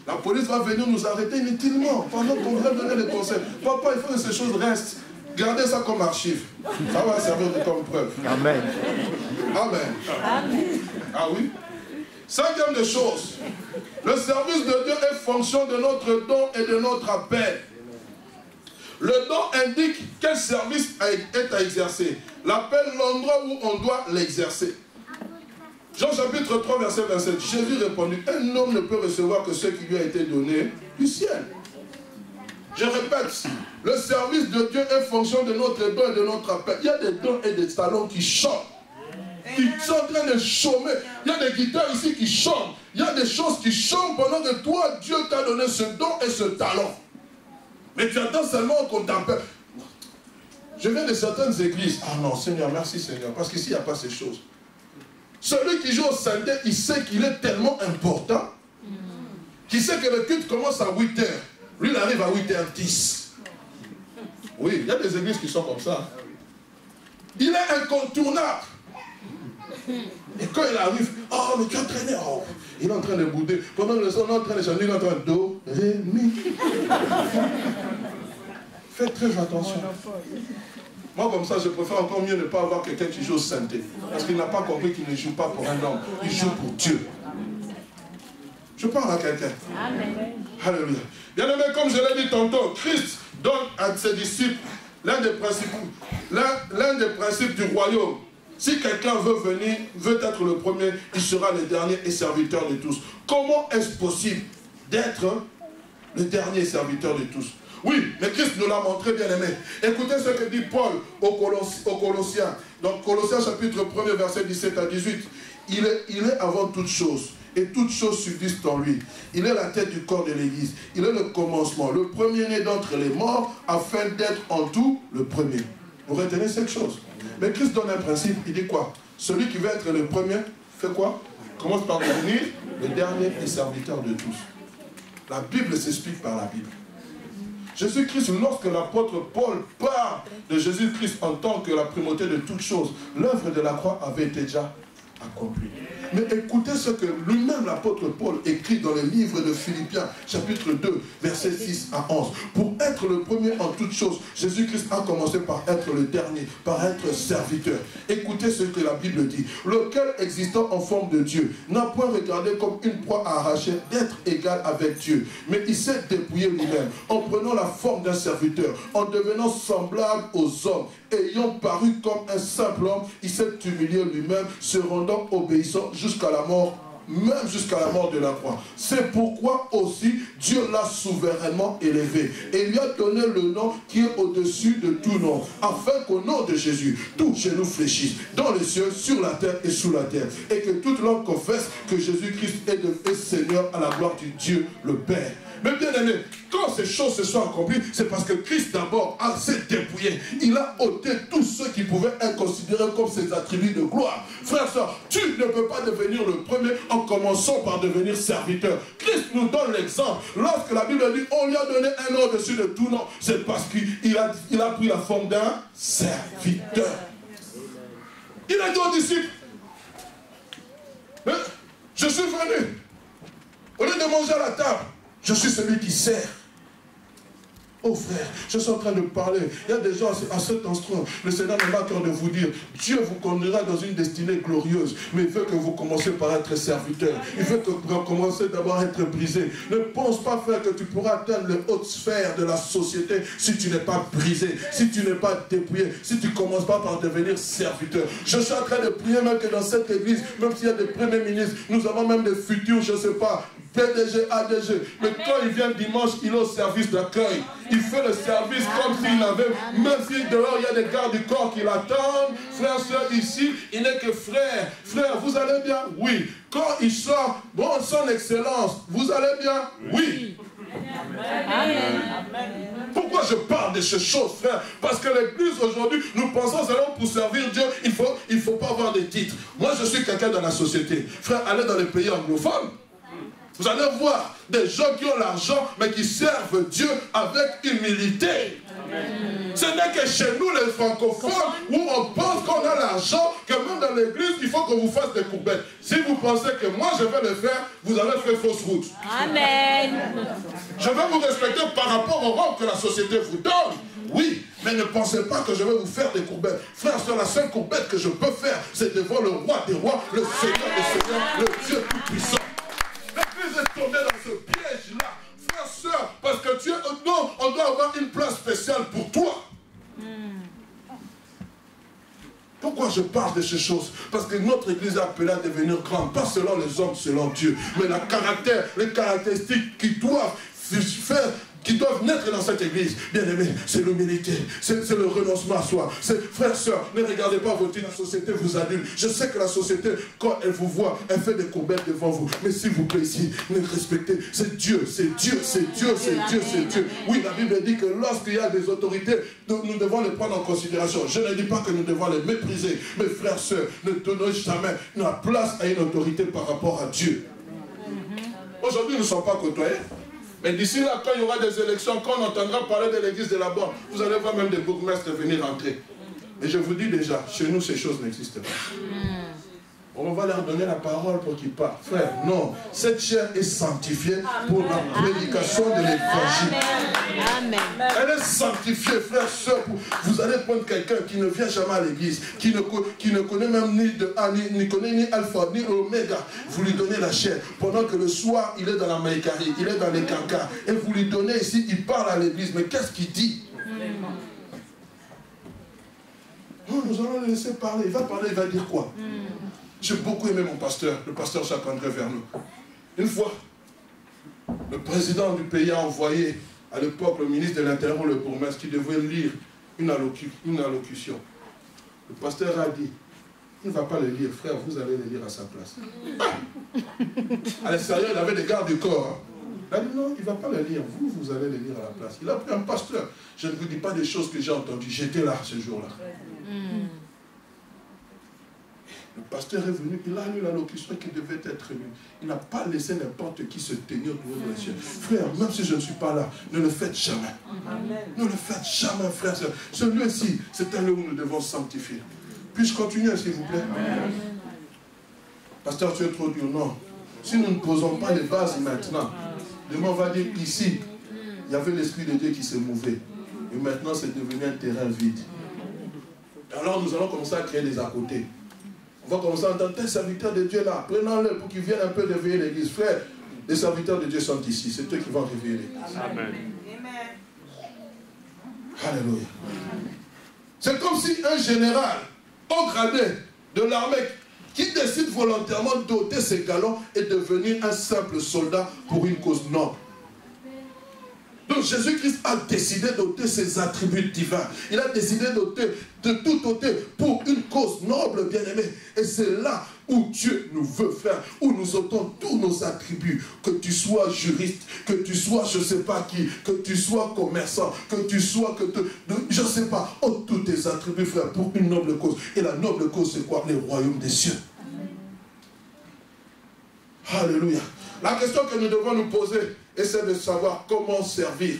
La police va venir nous arrêter inutilement pendant qu'on va donner des conseils. Papa, il faut que ces choses restent. Gardez ça comme archive. Ça va servir comme preuve. Amen. Amen. Ah oui? Cinquième des choses. Le service de Dieu est fonction de notre don et de notre appel. Le don indique quel service est à exercer. L'appel, l'endroit où on doit l'exercer. Jean chapitre 3, verset 27. Jésus répondit, un homme ne peut recevoir que ce qui lui a été donné du ciel. Je répète, le service de Dieu est fonction de notre don et de notre appel. Il y a des dons et des talents qui chantent. Qui sont en train de chômer. Il y a des guitares ici qui chantent. Il y a des choses qui chantent pendant que toi, Dieu t'a donné ce don et ce talent. Mais tu attends seulement qu'on t'appelle. Je viens de certaines églises. Ah non, Seigneur, merci Seigneur. Parce qu'ici, il n'y a pas ces choses. Celui qui joue au synthé, il sait qu'il est tellement important qu'il sait que le culte commence à 8 h. Lui, il arrive à 8h10. Oui, il y a des églises qui sont comme ça. Il est incontournable. Et quand il arrive, oh, mais tu as traîné, oh, il est en train de bouder. Pendant que les gens sont en train de chanter, il est en train de do, ré, mi. Faites très attention. Moi, comme ça, je préfère encore mieux ne pas avoir quelqu'un qui joue au synthé. Parce qu'il n'a pas compris qu'il ne joue pas pour un homme. Il joue pour Dieu. Je parle à quelqu'un. Alléluia. Bien aimé, comme je l'ai dit tantôt, Christ donne à ses disciples l'un des principes du royaume. Si quelqu'un veut venir, veut être le premier, il sera le dernier et serviteur de tous. Comment est-ce possible d'être le dernier serviteur de tous? Oui, mais Christ nous l'a montré, bien aimé. Écoutez ce que dit Paul aux Colossiens. Donc Colossiens chapitre 1er, verset 17 à 18. Il est avant toute chose. Et toutes choses subsistent en lui. Il est la tête du corps de l'Église. Il est le commencement, le premier-né d'entre les morts, afin d'être en tout le premier. Vous retenez cette chose. Mais Christ donne un principe, il dit quoi? Celui qui veut être le premier, fait quoi? Commence par devenir le dernier et serviteur de tous. La Bible s'explique par la Bible. Jésus-Christ, lorsque l'apôtre Paul parle de Jésus-Christ en tant que la primauté de toutes choses, l'œuvre de la croix avait été déjà accomplie. Mais écoutez ce que lui-même l'apôtre Paul écrit dans le livre de Philippiens, chapitre 2, versets 6 à 11. Pour être le premier en toutes choses, Jésus-Christ a commencé par être le dernier, par être serviteur. Écoutez ce que la Bible dit. Lequel, existant en forme de Dieu, n'a point regardé comme une proie à arracher d'être égal avec Dieu. Mais il s'est dépouillé lui-même, en prenant la forme d'un serviteur, en devenant semblable aux hommes. Ayant paru comme un simple homme, il s'est humilié lui-même, se rendant obéissant jusqu'à la mort, même jusqu'à la mort de la croix. C'est pourquoi aussi Dieu l'a souverainement élevé et lui a donné le nom qui est au-dessus de tout nom, afin qu'au nom de Jésus, tout genou fléchisse, dans les cieux, sur la terre et sous la terre, et que toute langue confesse que Jésus-Christ est Seigneur à la gloire du Dieu le Père. Mais bien aimé, quand ces choses se sont accomplies, c'est parce que Christ d'abord s'est dépouillé. Il a ôté tous ceux qui pouvaient être considérés comme ses attributs de gloire. Frère, soeur, tu ne peux pas devenir le premier en commençant par devenir serviteur. Christ nous donne l'exemple. Lorsque la Bible dit, on lui a donné un nom au-dessus de tout nom, c'est parce qu'il a pris la forme d'un serviteur. Il a dit aux disciples, mais je suis venu. Au lieu de manger à la table, je suis celui qui sert. Oh frère, je suis en train de parler. Il y a des gens à cet instant. Le Seigneur n'a pas cœur de vous dire, Dieu vous conduira dans une destinée glorieuse. Mais il veut que vous commenciez par être serviteur. Il veut que vous commenciez d'abord à être brisé. Ne pense pas, frère, que tu pourras atteindre les hautes sphères de la société si tu n'es pas brisé, si tu n'es pas dépouillé, si tu ne commences pas par devenir serviteur. Je suis en train de prier même que dans cette église, même s'il y a des premiers ministres, nous avons même des futurs, je ne sais pas, PDG, ADG. Mais quand il vient dimanche, il est au service d'accueil. Il fait le service comme s'il avait, même si dehors il y a des gardes du corps qui l'attendent. Frère, soeur, ici, il n'est que frère. Frère, vous allez bien? Oui. Quand il sort, bon, son excellence, vous allez bien? Oui. Amen. Pourquoi je parle de ces choses, frère? Parce que l'église aujourd'hui, nous pensons seulement pour servir Dieu, il faut pas avoir des titres. Moi, je suis quelqu'un dans la société. Frère, allez dans les pays anglophones. Vous allez voir des gens qui ont l'argent, mais qui servent Dieu avec humilité. Ce n'est que chez nous, les francophones, où on pense qu'on a l'argent, que même dans l'église, il faut qu'on vous fasse des courbettes. Si vous pensez que moi, je vais le faire, vous avez fait fausse route. Amen. Je vais vous respecter par rapport au rang que la société vous donne. Oui, mais ne pensez pas que je vais vous faire des courbettes. Frère, c'est la seule courbette que je peux faire, c'est devant le roi des rois, le Seigneur des seigneurs, le Dieu tout-puissant. L'église est tombée dans ce piège-là. Frère, soeur, parce que Dieu, non, on doit avoir une place spéciale pour toi. Pourquoi je parle de ces choses? Parce que notre église est appelée à devenir grande, pas selon les hommes, selon Dieu, mais les caractéristiques qui doivent faire, qui doivent naître dans cette église. Bien aimé, c'est l'humilité, c'est le renoncement à soi. Frères, sœurs, ne regardez pas votre vie, la société vous annule. Je sais que la société, quand elle vous voit, elle fait des courbettes devant vous. Mais s'il vous plaît ici, ne respectez, c'est Dieu, c'est Dieu, c'est Dieu, c'est Dieu, c'est Dieu. Oui, la Bible dit que lorsqu'il y a des autorités, nous devons les prendre en considération. Je ne dis pas que nous devons les mépriser. Mais frères, sœurs, ne donnez jamais la place à une autorité par rapport à Dieu. Aujourd'hui, nous ne sommes pas côtoyés. Mais d'ici là, quand il y aura des élections, quand on entendra parler de l'église de la Borne, vous allez voir même des bourgmestres venir entrer. Mais je vous dis déjà, chez nous, ces choses n'existent pas. On va leur donner la parole pour qu'ils parlent. Frère, non. Cette chair est sanctifiée pour la prédication de l'évangile. Elle est sanctifiée, frère, soeur. Vous allez prendre quelqu'un qui ne vient jamais à l'église, qui ne connaît même ni de A, ni connaît ni alpha, ni oméga. Vous lui donnez la chair. Pendant que le soir, il est dans la maïkari, il est dans les cancans. Et vous lui donnez ici, il parle à l'église. Mais qu'est-ce qu'il dit? Non, nous allons le laisser parler. Il va parler, il va dire quoi? J'ai beaucoup aimé mon pasteur, le pasteur Jacques-André Vernou. Une fois, le président du pays a envoyé à l'époque le ministre de l'Intérieur ou le bourgmestre qui devait lire une allocution. Le pasteur a dit, il ne va pas le lire, frère, vous allez le lire à sa place. À l'extérieur, il avait des gardes du corps. Il a dit non, il ne va pas le lire, vous allez le lire à la place. Il a pris un pasteur. Je ne vous dis pas des choses que j'ai entendues, j'étais là ce jour-là. Le pasteur est venu, il a lu l'allocution qui devait être lue. Il n'a pas laissé n'importe qui se tenir devant les cieux. Frère, même si je ne suis pas là, ne le faites jamais. Amen. Ne le faites jamais, frère. Ce lieu-ci, c'est un lieu où nous devons sanctifier. Puis-je continuer, s'il vous plaît? Amen. Pasteur, tu es trop dur. Non. Si nous ne posons pas les bases maintenant, demain on va dire ici, il y avait l'Esprit de Dieu qui se mouvait. Et maintenant, c'est devenu un terrain vide. Alors nous allons commencer à créer des à côté. On va commencer à entendre tel serviteur de Dieu là. Prenons-le pour qu'ils viennent un peu réveiller l'église. Frère, les serviteurs de Dieu sont ici. C'est eux qui vont réveiller l'église. Amen. Alléluia. C'est comme si un général haut gradé de l'armée qui décide volontairement d'ôter ses galons et devenir un simple soldat pour une cause noble. Donc Jésus-Christ a décidé d'ôter ses attributs divins. Il a décidé de tout ôter pour une cause noble, bien-aimé. Et c'est là où Dieu nous veut faire, où nous ôtons tous nos attributs. Que tu sois juriste, que tu sois je ne sais pas qui, que tu sois commerçant, que tu sois, je ne sais pas, ôte tous tes attributs, frère, pour une noble cause. Et la noble cause, c'est quoi? Les royaumes des cieux. Alléluia. La question que nous devons nous poser, c'est de savoir comment servir.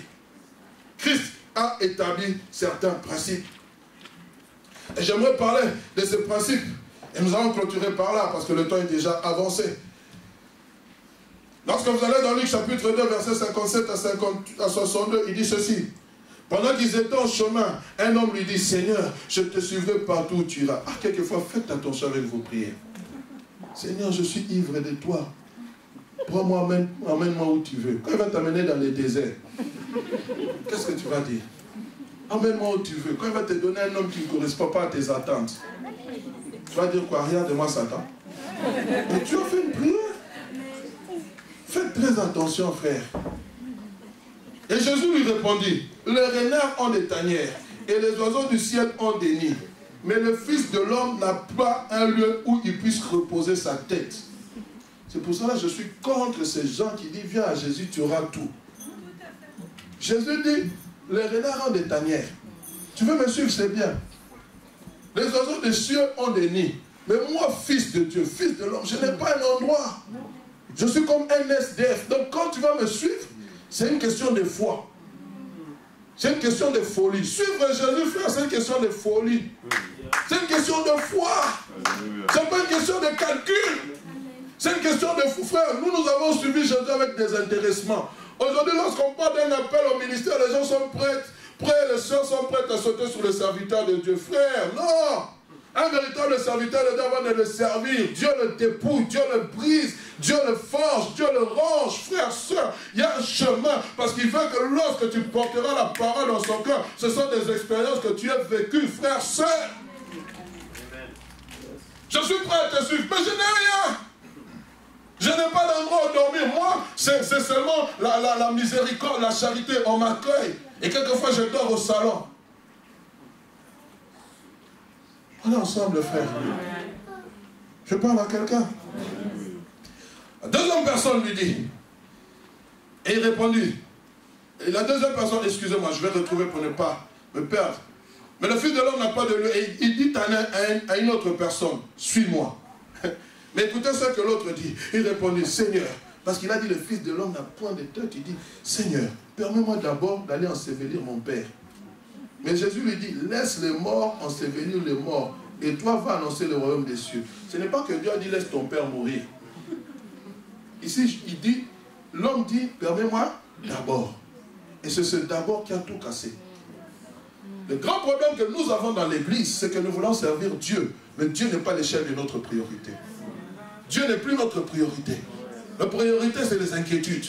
Christ a établi certains principes. Et j'aimerais parler de ces principes. Et nous allons clôturer par là, parce que le temps est déjà avancé. Lorsque vous allez dans Luc chapitre 2, versets 57 à 62, il dit ceci. Pendant qu'ils étaient en chemin, un homme lui dit, Seigneur, je te suivrai partout où tu iras. Ah, quelquefois, faites attention avec vos prières. Seigneur, je suis ivre de toi. Prends-moi, emmène-moi où tu veux. Quand il va t'amener dans les déserts, qu'est-ce que tu vas dire? Emmène-moi où tu veux. Quand il va te donner un homme qui ne correspond pas à tes attentes, Tu vas dire quoi? Regarde-moi Satan. Mais tu as fait une prière. Faites Faites très attention, frère. Et Jésus lui répondit, les renards ont des tanières et les oiseaux du ciel ont des nids. Mais le Fils de l'homme n'a pas un lieu où il puisse reposer sa tête. C'est pour cela que je suis contre ces gens qui disent, viens à Jésus, tu auras tout. Jésus dit, les renards ont des tanières. Tu veux me suivre, c'est bien. Les oiseaux des cieux ont des nids. Mais moi, fils de Dieu, fils de l'homme, je n'ai pas un endroit. Je suis comme un SDF. Donc quand tu vas me suivre, c'est une question de foi. C'est une question de folie. Suivre Jésus, frère, c'est une question de folie. C'est une question de foi. Ce n'est pas une question de calcul. C'est une question de fou, frère. Nous avons suivi Jésus avec des intéressements. Aujourd'hui, lorsqu'on parle d'un appel au ministère, les gens sont prêts, les sœurs sont prêtes à sauter sur le serviteur de Dieu. Frère, non! Un véritable serviteur de Dieu, avant de le servir, Dieu le dépouille, Dieu le brise, Dieu le forge, Dieu le range. Frère, sœur, il y a un chemin, parce qu'il veut que lorsque tu porteras la parole dans son cœur, ce sont des expériences que tu as vécues, frère, sœur. Je suis prêt à te suivre, mais je n'ai rien. Je n'ai pas d'endroit où dormir. Moi, c'est seulement la miséricorde, la charité. On m'accueille. Et quelquefois, je dors au salon. On est ensemble, frère. Je parle à quelqu'un. La deuxième personne lui dit. Et il répondit. Et la deuxième personne, excusez-moi, je vais retrouver pour ne pas me perdre. Mais le Fils de l'homme n'a pas de lieu. Et il dit à une autre personne, suis-moi. Mais écoutez ce que l'autre dit. Il répondit, Seigneur, parce qu'il a dit, le Fils de l'homme n'a point de tête. Il dit, Seigneur, permets-moi d'abord d'aller ensevelir mon Père. Mais Jésus lui dit, laisse les morts ensevelir les morts. Et toi, va annoncer le royaume des cieux. Ce n'est pas que Dieu a dit, laisse ton Père mourir. Ici, il dit, l'homme dit, permets-moi d'abord. Et c'est ce d'abord qui a tout cassé. Le grand problème que nous avons dans l'église, c'est que nous voulons servir Dieu. Mais Dieu n'est pas l'échelle de notre priorité. Dieu n'est plus notre priorité. La priorité, c'est les inquiétudes,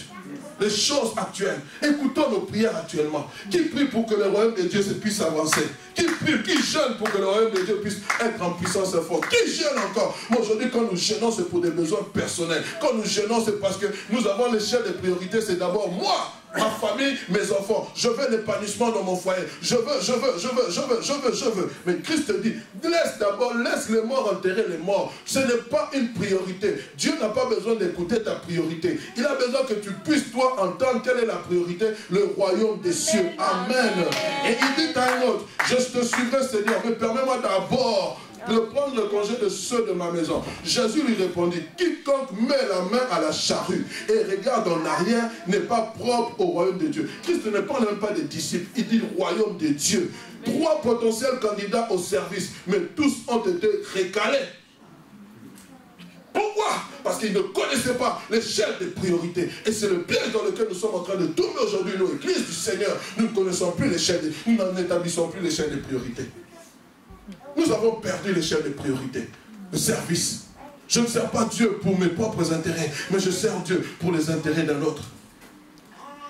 les choses actuelles. Écoutons nos prières actuellement. Qui prie pour que le royaume de Dieu puisse avancer? Qui prie, qui jeûne pour que le royaume de Dieu puisse être en puissance et forte? Qui jeûne encore? Moi, aujourd'hui, quand nous jeûnons, c'est pour des besoins personnels. Quand nous jeûnons, c'est parce que nous avons l'échelle des priorités. C'est d'abord moi, ma famille, mes enfants. Je veux l'épanouissement dans mon foyer. Je veux. Mais Christ dit, laisse les morts enterrer les morts. Ce n'est pas une priorité. Dieu n'a pas besoin d'écouter ta priorité. Il a besoin que tu puisses, toi, entendre quelle est la priorité, le royaume des cieux. Amen. Et il dit à un autre, je te suivrai, Seigneur, mais permets-moi d'abord de prendre le congé de ceux de ma maison. Jésus lui répondit, quiconque met la main à la charrue et regarde en arrière n'est pas propre au royaume de Dieu. Christ ne parle même pas des disciples, il dit le royaume de Dieu. 3 potentiels candidats au service, mais tous ont été recalés. Pourquoi? Parce qu'ils ne connaissaient pas l'échelle des priorités. Et c'est le piège dans lequel nous sommes en train de tomber aujourd'hui, nous, Église du Seigneur. Nous ne connaissons plus l'échelle, nous n'établissons plus l'échelle des priorités. Nous avons perdu l'échelle des priorités. Le service. Je ne sers pas Dieu pour mes propres intérêts, mais je sers Dieu pour les intérêts d'un autre.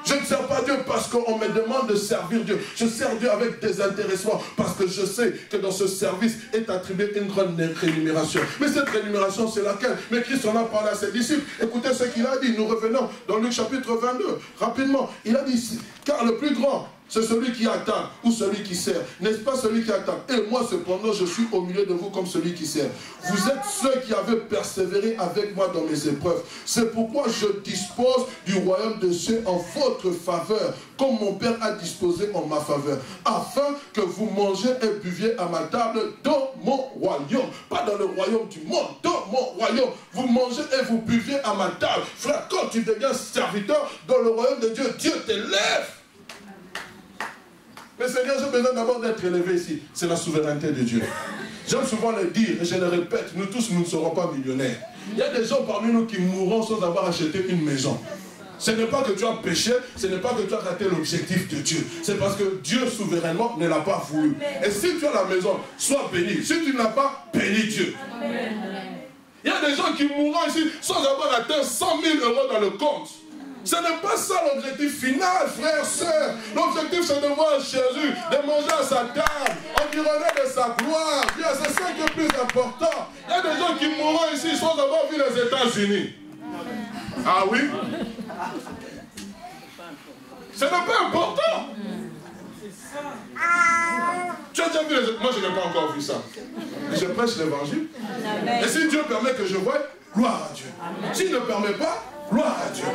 Je ne sers pas Dieu parce qu'on me demande de servir Dieu. Je sers Dieu avec désintéressement parce que je sais que dans ce service est attribuée une grande rémunération. Mais cette rémunération, c'est laquelle? Mais Christ en a parlé à ses disciples. Écoutez ce qu'il a dit. Nous revenons dans Luc chapitre 22. Rapidement, il a dit, car le plus grand, c'est celui qui attend ou celui qui sert. N'est-ce pas celui qui attend? Et moi, cependant, je suis au milieu de vous comme celui qui sert. Vous êtes ceux qui avez persévéré avec moi dans mes épreuves. C'est pourquoi je dispose du royaume de Dieu en votre faveur, comme mon Père a disposé en ma faveur, afin que vous mangez et buviez à ma table dans mon royaume. Pas dans le royaume du monde, dans mon royaume. Vous mangez et vous buviez à ma table. Frère, quand tu deviens serviteur dans le royaume de Dieu, Dieu t'élève. Mais Seigneur, j'ai besoin d'abord d'être élevé ici. C'est la souveraineté de Dieu. J'aime souvent le dire, et je le répète, nous tous, nous ne serons pas millionnaires. Il y a des gens parmi nous qui mourront sans avoir acheté une maison. Ce n'est pas que tu as péché, ce n'est pas que tu as raté l'objectif de Dieu. C'est parce que Dieu souverainement ne l'a pas voulu. Et si tu as la maison, sois béni. Si tu ne l'as pas, bénis Dieu. Il y a des gens qui mourront ici sans avoir atteint 100 000 € dans le compte. Ce n'est pas ça l'objectif final, frère, sœur. L'objectif, c'est de voir Jésus, de manger à sa table, environné de sa gloire. C'est ça qui est plus important. Il y a des gens qui mourront ici sans avoir vu les États-Unis. Ah oui? Ce n'est pas important. Tu as déjà vu les... Moi, je n'ai pas encore vu ça. Mais je prêche l'évangile. Et si Dieu permet que je voie, gloire à Dieu. S'il ne permet pas, gloire à Dieu.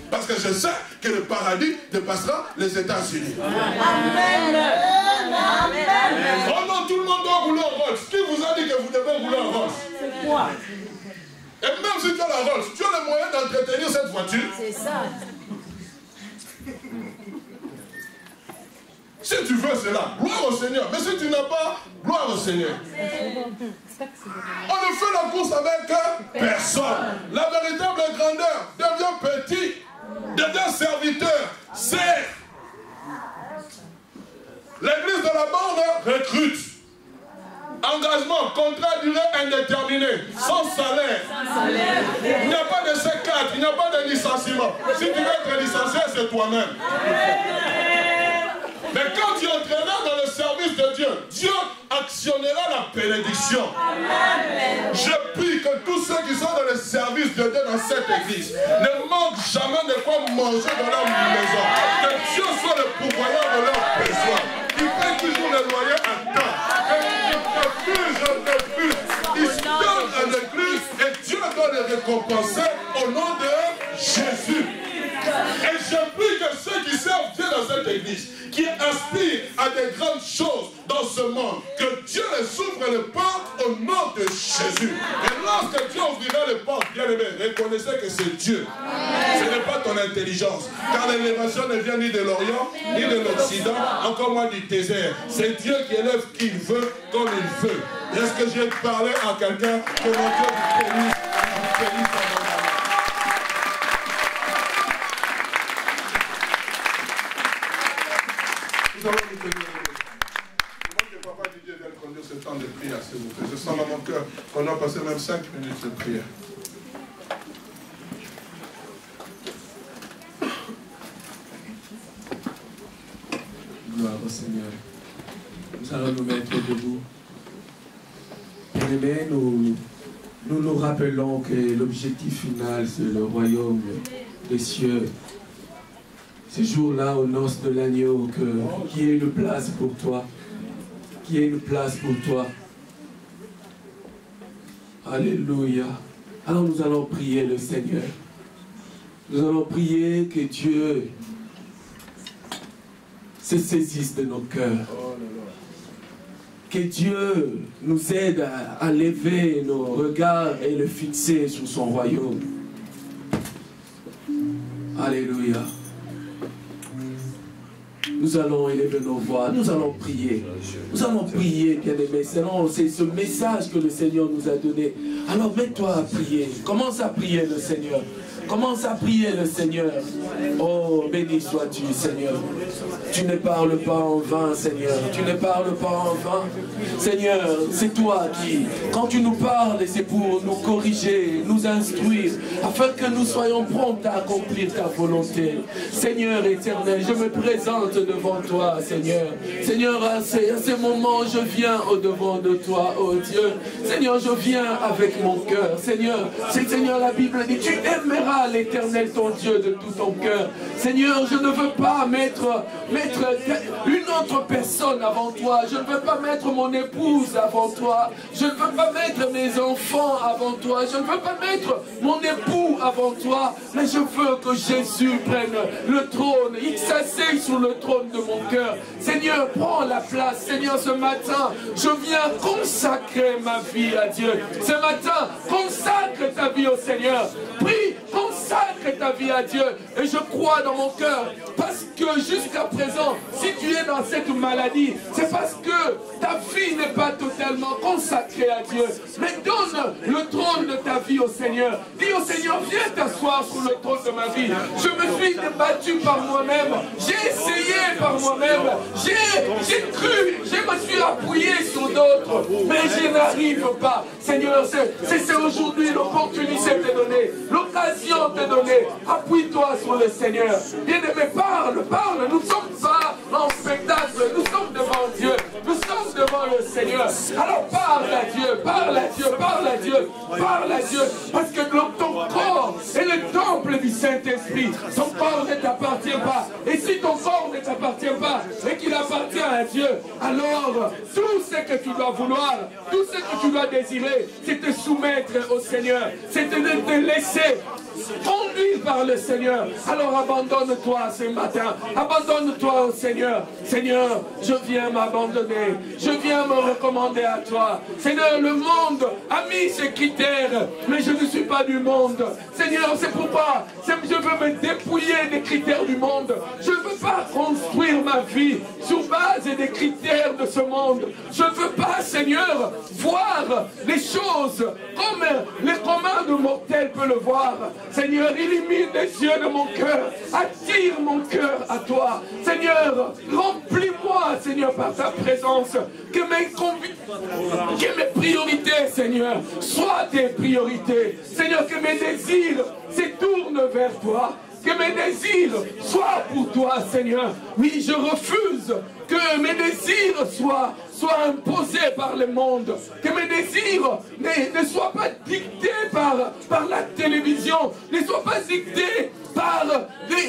Parce que je sais que le paradis dépassera les États-Unis. Amen. Amen. Oh non, tout le monde doit rouler en Rolls. Qui vous a dit que vous devez rouler en Rolls? C'est moi. Et même si tu as la Rolls, tu as le moyen d'entretenir cette voiture. C'est ça. Si tu veux cela, gloire au Seigneur. Mais si tu n'as pas, gloire au Seigneur. On ne fait la course avec personne. La véritable grandeur devient petit, devient serviteur, sert. L'église de la bande recrute. Engagement, contrat durée indéterminée, sans salaire. Il n'y a pas de C4, il n'y a pas de licenciement. Si tu veux être licencié, c'est toi-même. Mais quand tu entreras dans le service de Dieu, Dieu actionnera la bénédiction. Je prie que tous ceux qui sont dans le service de Dieu dans cette église ne manquent jamais de quoi manger dans leur maison. Que Dieu soit le pourvoyeur de leurs besoins. Il paye toujours le loyer à temps. Je refuse. Ils se donnent à l'église et Dieu doit les récompenser au nom de Jésus. Et je prie que ceux qui servent Dieu dans cette église, qui aspirent à des grandes choses dans ce monde, que Dieu les ouvre les portes au nom de Jésus. Et lorsque Dieu ouvrira les portes, bien aimé, reconnaissez que c'est Dieu. Ce n'est pas ton intelligence. Car l'élévation ne vient ni de l'Orient, ni de l'Occident, encore moins du désert. C'est Dieu qui élève qui il veut, comme il veut. Est-ce que j'ai parlé à quelqu'un que mon Dieu vous bénisse, Nous allons nous tenir. Je demande que Papa Didier vienne conduire ce temps de prière, s'il vous plaît. Je sens dans mon cœur qu'on a passé même 5 minutes de prière. Gloire au Seigneur. Nous allons nous mettre debout. Bien-aimés, nous rappelons que l'objectif final, c'est le royaume des cieux. Ce jour-là, aux noces de l'agneau, qu'il y ait une place pour toi. Qu'il y ait une place pour toi. Alléluia. Alors nous allons prier le Seigneur. Nous allons prier que Dieu se saisisse de nos cœurs. Que Dieu nous aide à lever nos regards et le fixer sur son royaume. Alléluia. Nous allons élever nos voix, nous allons prier. Nous allons prier, bien-aimés, selon ce message que le Seigneur nous a donné. Alors mets-toi à prier. Commence à prier le Seigneur. Commence à prier le Seigneur. Oh, béni sois-tu, Seigneur. Tu ne parles pas en vain, Seigneur. Tu ne parles pas en vain. Seigneur, c'est toi qui, quand tu nous parles, c'est pour nous corriger, nous instruire, afin que nous soyons prompts à accomplir ta volonté. Seigneur éternel, je me présente devant toi, Seigneur. Seigneur, à ces moments, je viens au-devant de toi, oh Dieu. Seigneur, je viens avec mon cœur. Seigneur, Seigneur, la Bible dit, tu aimeras l'Éternel ton Dieu de tout ton cœur. Seigneur, je ne veux pas mettre une autre personne avant toi. Je ne veux pas mettre mon épouse avant toi. Je ne veux pas mettre mes enfants avant toi. Je ne veux pas mettre mon époux avant toi. Mais je veux que Jésus prenne le trône. Il s'assied sur le trône de mon cœur. Seigneur, prends la place. Seigneur, ce matin, je viens consacrer ma vie à Dieu. Ce matin, consacre ta vie au Seigneur. Prie, consacre ta vie à Dieu. Et je crois dans mon cœur, parce que jusqu'à présent, si tu es dans cette maladie, c'est parce que ta vie n'est pas totalement consacrée à Dieu. Mais donne le trône de ta vie au Seigneur. Dis au Seigneur, viens t'asseoir sur le trône de ma vie. Je me suis débattu par moi-même. J'ai essayé par moi-même. J'ai cru. Je me suis appuyé sur d'autres. Mais je n'arrive pas. Seigneur, c'est aujourd'hui l'opportunité t'est donnée. L'occasion t'est donnée. Appuie-toi sur le Seigneur. Bien-aimé, parle. Nous ne sommes pas en spectacle. Nous sommes devant Dieu. Nous sommes devant devant le Seigneur. Alors parle à Dieu, parle à Dieu, parle à Dieu, parle à Dieu. Parce que ton corps est le temple du Saint-Esprit. Ton corps ne t'appartient pas. Et si ton corps ne t'appartient pas et qu'il appartient à Dieu, alors tout ce que tu dois vouloir, tout ce que tu dois désirer, c'est te soumettre au Seigneur. C'est de te laisser conduire par le Seigneur. Alors abandonne-toi ce matin. Abandonne-toi au Seigneur. Seigneur, je viens m'abandonner. Je viens me recommander à toi. Seigneur, le monde a mis ses critères, mais je ne suis pas du monde. Seigneur, c'est pourquoi je veux me dépouiller des critères du monde. Je ne veux pas construire ma vie sur base des critères de ce monde. Je ne veux pas, Seigneur, voir les choses comme les communs de mortels peuvent le voir. Seigneur, illumine les yeux de mon cœur. Attire mon cœur à toi. Seigneur, remplis-moi, Seigneur, par ta présence. Que mes priorités, Seigneur, soient tes priorités. Seigneur, que mes désirs se tournent vers toi. Que mes désirs soient pour toi, Seigneur. Oui, je refuse que mes désirs soient imposés par le monde. Que mes désirs ne soient pas dictés par la télévision, ne soient pas dictés par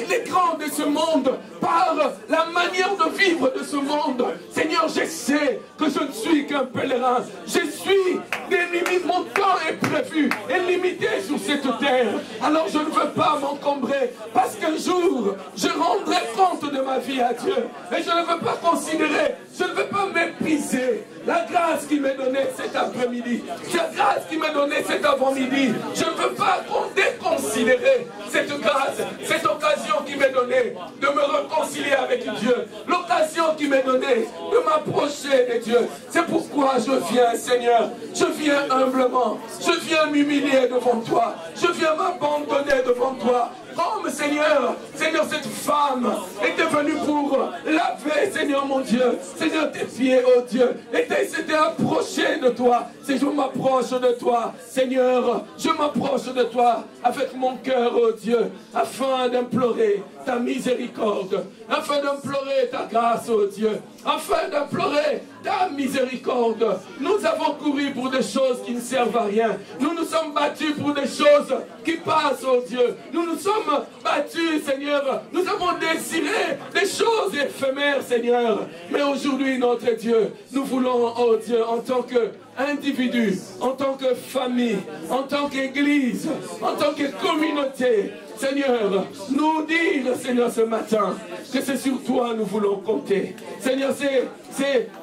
l'écran de ce monde, par la manière de vivre de ce monde. Seigneur, je sais que je ne suis qu'un pèlerin. Je suis limité, mon temps est prévu et limité sur cette terre. Alors je ne veux pas m'encombrer, parce qu'un jour, je rendrai compte de ma vie à Dieu. Et je ne veux pas considérer, je ne veux pas mépriser la grâce qui m'est donnée cet après-midi, la grâce qui m'est donnée cet avant-midi. Je ne veux pas déconsidérer cette grâce, cette occasion qui m'est donnée de me réconcilier avec Dieu, l'occasion qui m'est donnée de m'approcher de Dieu. C'est pourquoi je viens, Seigneur, je viens humblement, je viens m'humilier devant toi, je viens m'abandonner devant toi. Comme Seigneur, cette femme était venue pour laver, Seigneur mon Dieu, Seigneur tes pieds, oh Dieu, et s'était approchée de toi. Seigneur, je m'approche de toi, Seigneur, je m'approche de toi avec mon cœur, oh Dieu, afin d'implorer ta miséricorde, afin d'implorer ta grâce, oh Dieu, afin d'implorer ta miséricorde. Nous avons couru pour des choses qui ne servent à rien. Nous nous sommes battus pour des choses qui passent, oh Dieu. Nous nous sommes battus, Seigneur. Nous avons désiré des choses éphémères, Seigneur. Mais aujourd'hui, notre Dieu, nous voulons, oh Dieu, en tant qu'individu, en tant que famille, en tant qu'église, en tant que communauté, Seigneur, nous dire, Seigneur, ce matin, que c'est sur toi nous voulons compter. Seigneur,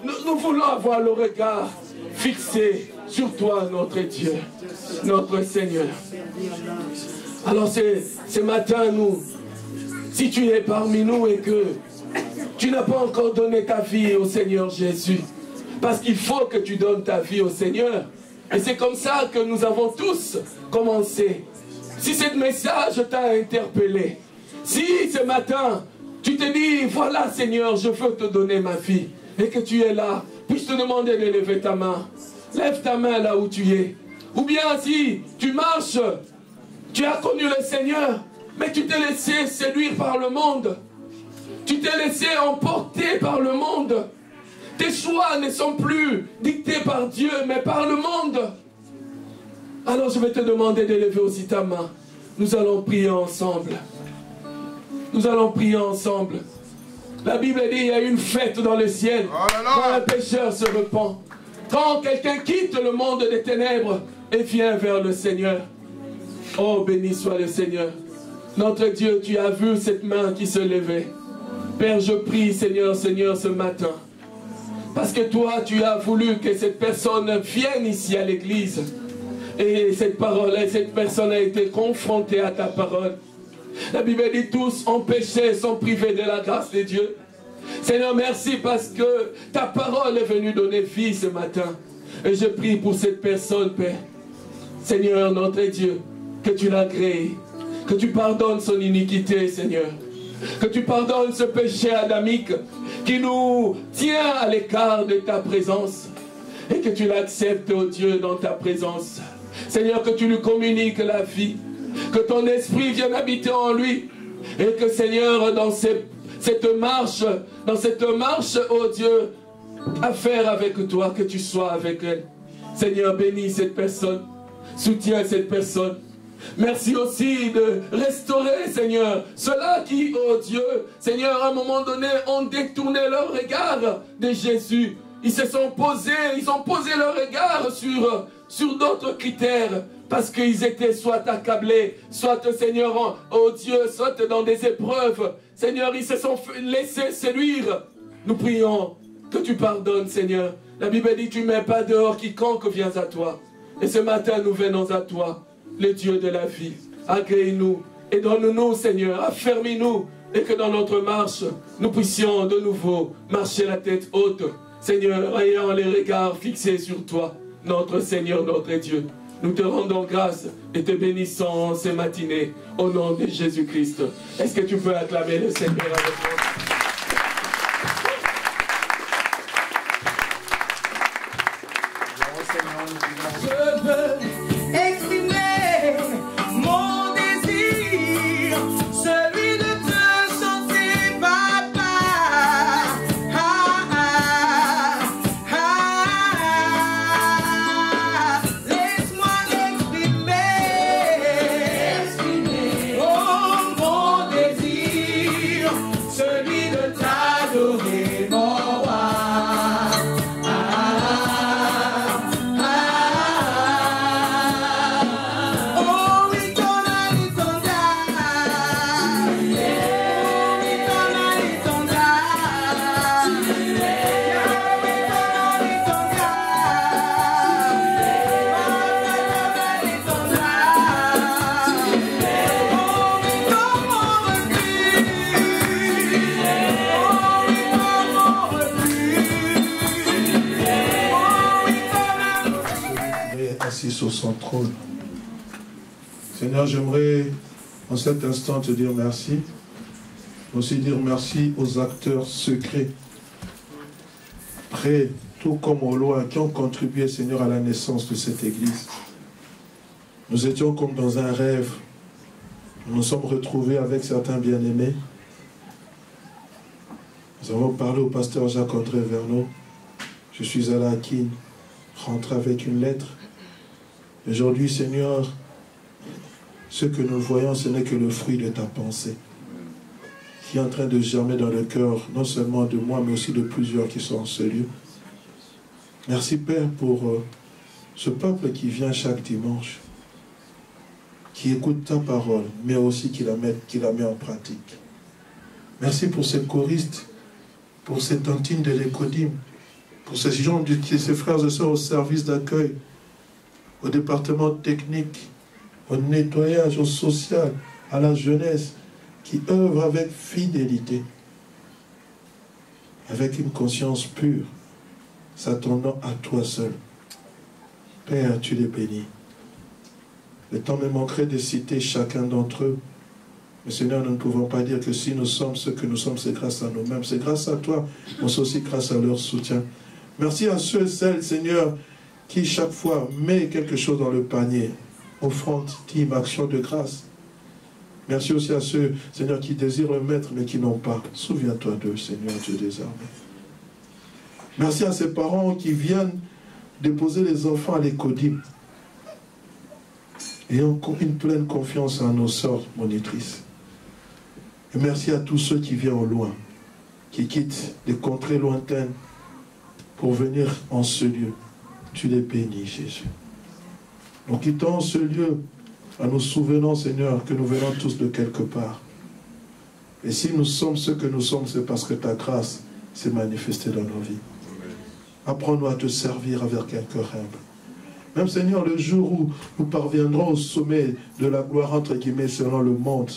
nous voulons avoir le regard fixé sur toi, notre Dieu, notre Seigneur. Alors ce matin, si tu es parmi nous et que tu n'as pas encore donné ta vie au Seigneur Jésus, parce qu'il faut que tu donnes ta vie au Seigneur, et c'est comme ça que nous avons tous commencé. Si ce message t'a interpellé, si ce matin tu te dis, voilà Seigneur, je veux te donner ma vie, et que tu es là, puis-je te demander de lever ta main? Lève ta main là où tu es. Ou bien si tu marches, tu as connu le Seigneur, mais tu t'es laissé séduire par le monde. Tu t'es laissé emporter par le monde. Tes choix ne sont plus dictés par Dieu, mais par le monde. Alors je vais te demander de lever aussi ta main. Nous allons prier ensemble. Nous allons prier ensemble. La Bible dit, il y a une fête dans le ciel. Quand un pécheur se repent. Quand quelqu'un quitte le monde des ténèbres et vient vers le Seigneur. Oh, béni soit le Seigneur. Notre Dieu, tu as vu cette main qui se levait. Père, je prie, Seigneur, ce matin. Parce que toi, tu as voulu que cette personne vienne ici à l'église. Et cette personne a été confrontée à ta parole. La Bible dit, tous ont péché, sont privés de la grâce de Dieu. Seigneur, merci parce que ta parole est venue donner vie ce matin. Et je prie pour cette personne, Père. Seigneur, notre Dieu, que tu l'as créé. Que tu pardonnes son iniquité, Seigneur. Que tu pardonnes ce péché adamique qui nous tient à l'écart de ta présence. Et que tu l'acceptes, oh Dieu, dans ta présence. Seigneur, que tu lui communiques la vie. Que ton esprit vienne habiter en lui. Et que, Seigneur, dans cette marche, oh Dieu, affaire avec toi, que tu sois avec elle. Seigneur, bénis cette personne, soutiens cette personne. Merci aussi de restaurer, Seigneur, ceux-là qui, oh Dieu, Seigneur, à un moment donné, ont détourné leur regard de Jésus. Ils se sont posés, ils ont posé leur regard sur d'autres critères, parce qu'ils étaient soit accablés, soit, Seigneur, oh Dieu, soit dans des épreuves. Seigneur, ils se sont laissés séduire. Nous prions que tu pardonnes, Seigneur. La Bible dit, tu ne mets pas dehors quiconque vient à toi. Et ce matin, nous venons à toi, le Dieu de la vie. Agrée-nous et donne-nous, Seigneur, affermis-nous, et que dans notre marche, nous puissions de nouveau marcher la tête haute. Seigneur, ayant les regards fixés sur toi, notre Seigneur, notre Dieu. Nous te rendons grâce et te bénissons ces matinées au nom de Jésus-Christ. Est-ce que tu peux acclamer le Seigneur avec moi? Je veux exprimer mon désir, celui de te chanter, papa. Laisse-moi exprimer oh, mon désir, celui de t'adorer, mon roi. Sur son trône. Seigneur, j'aimerais en cet instant te dire merci, aussi dire merci aux acteurs secrets, près, tout comme au loin, qui ont contribué, Seigneur, à la naissance de cette église. Nous étions comme dans un rêve. Nous nous sommes retrouvés avec certains bien-aimés. Nous avons parlé au pasteur Jacques-André Verneau. Je suis allé à Kin, rentré avec une lettre. Aujourd'hui, Seigneur, ce que nous voyons, ce n'est que le fruit de ta pensée, qui est en train de germer dans le cœur, non seulement de moi, mais aussi de plusieurs qui sont en ce lieu. Merci, Père, pour ce peuple qui vient chaque dimanche, qui écoute ta parole, mais aussi qui la met en pratique. Merci pour ces choristes, pour ces tantines de l'écodim, pour ces gens, ces frères et sœurs au service d'accueil, au département technique, au nettoyage, au social, à la jeunesse, qui œuvrent avec fidélité, avec une conscience pure, s'attendant à toi seul. Père, tu les bénis. Le temps me manquerait de citer chacun d'entre eux. Mais Seigneur, nous ne pouvons pas dire que si nous sommes ce que nous sommes, c'est grâce à nous-mêmes. C'est grâce à toi, mais c'est aussi grâce à leur soutien. Merci à ceux et celles, Seigneur, qui chaque fois met quelque chose dans le panier, offrande, dîme, action de grâce. Merci aussi à ceux, Seigneur, qui désirent le mettre, mais qui n'ont pas. Souviens-toi d'eux, Seigneur, Dieu des armées. Merci à ces parents qui viennent déposer les enfants à l'écodim. Ayant une pleine confiance en nos sœurs monitrices. Et merci à tous ceux qui viennent au loin, qui quittent des contrées lointaines pour venir en ce lieu. Tu les bénis, Jésus. Nous quittons ce lieu en nous souvenant, Seigneur, que nous venons tous de quelque part. Et si nous sommes ce que nous sommes, c'est parce que ta grâce s'est manifestée dans nos vies. Apprends-nous à te servir avec un cœur humble. Même, Seigneur, le jour où nous parviendrons au sommet de la gloire, entre guillemets, selon le monde,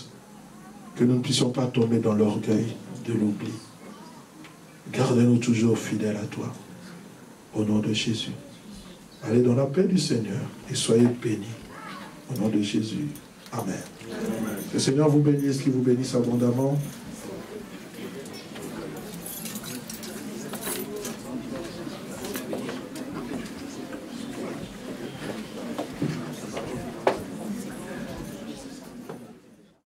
que nous ne puissions pas tomber dans l'orgueil de l'oubli. Garde-nous toujours fidèles à toi. Au nom de Jésus. Allez dans la paix du Seigneur et soyez bénis. Au nom de Jésus. Amen. Que le Seigneur vous bénisse, qu'il vous bénisse abondamment.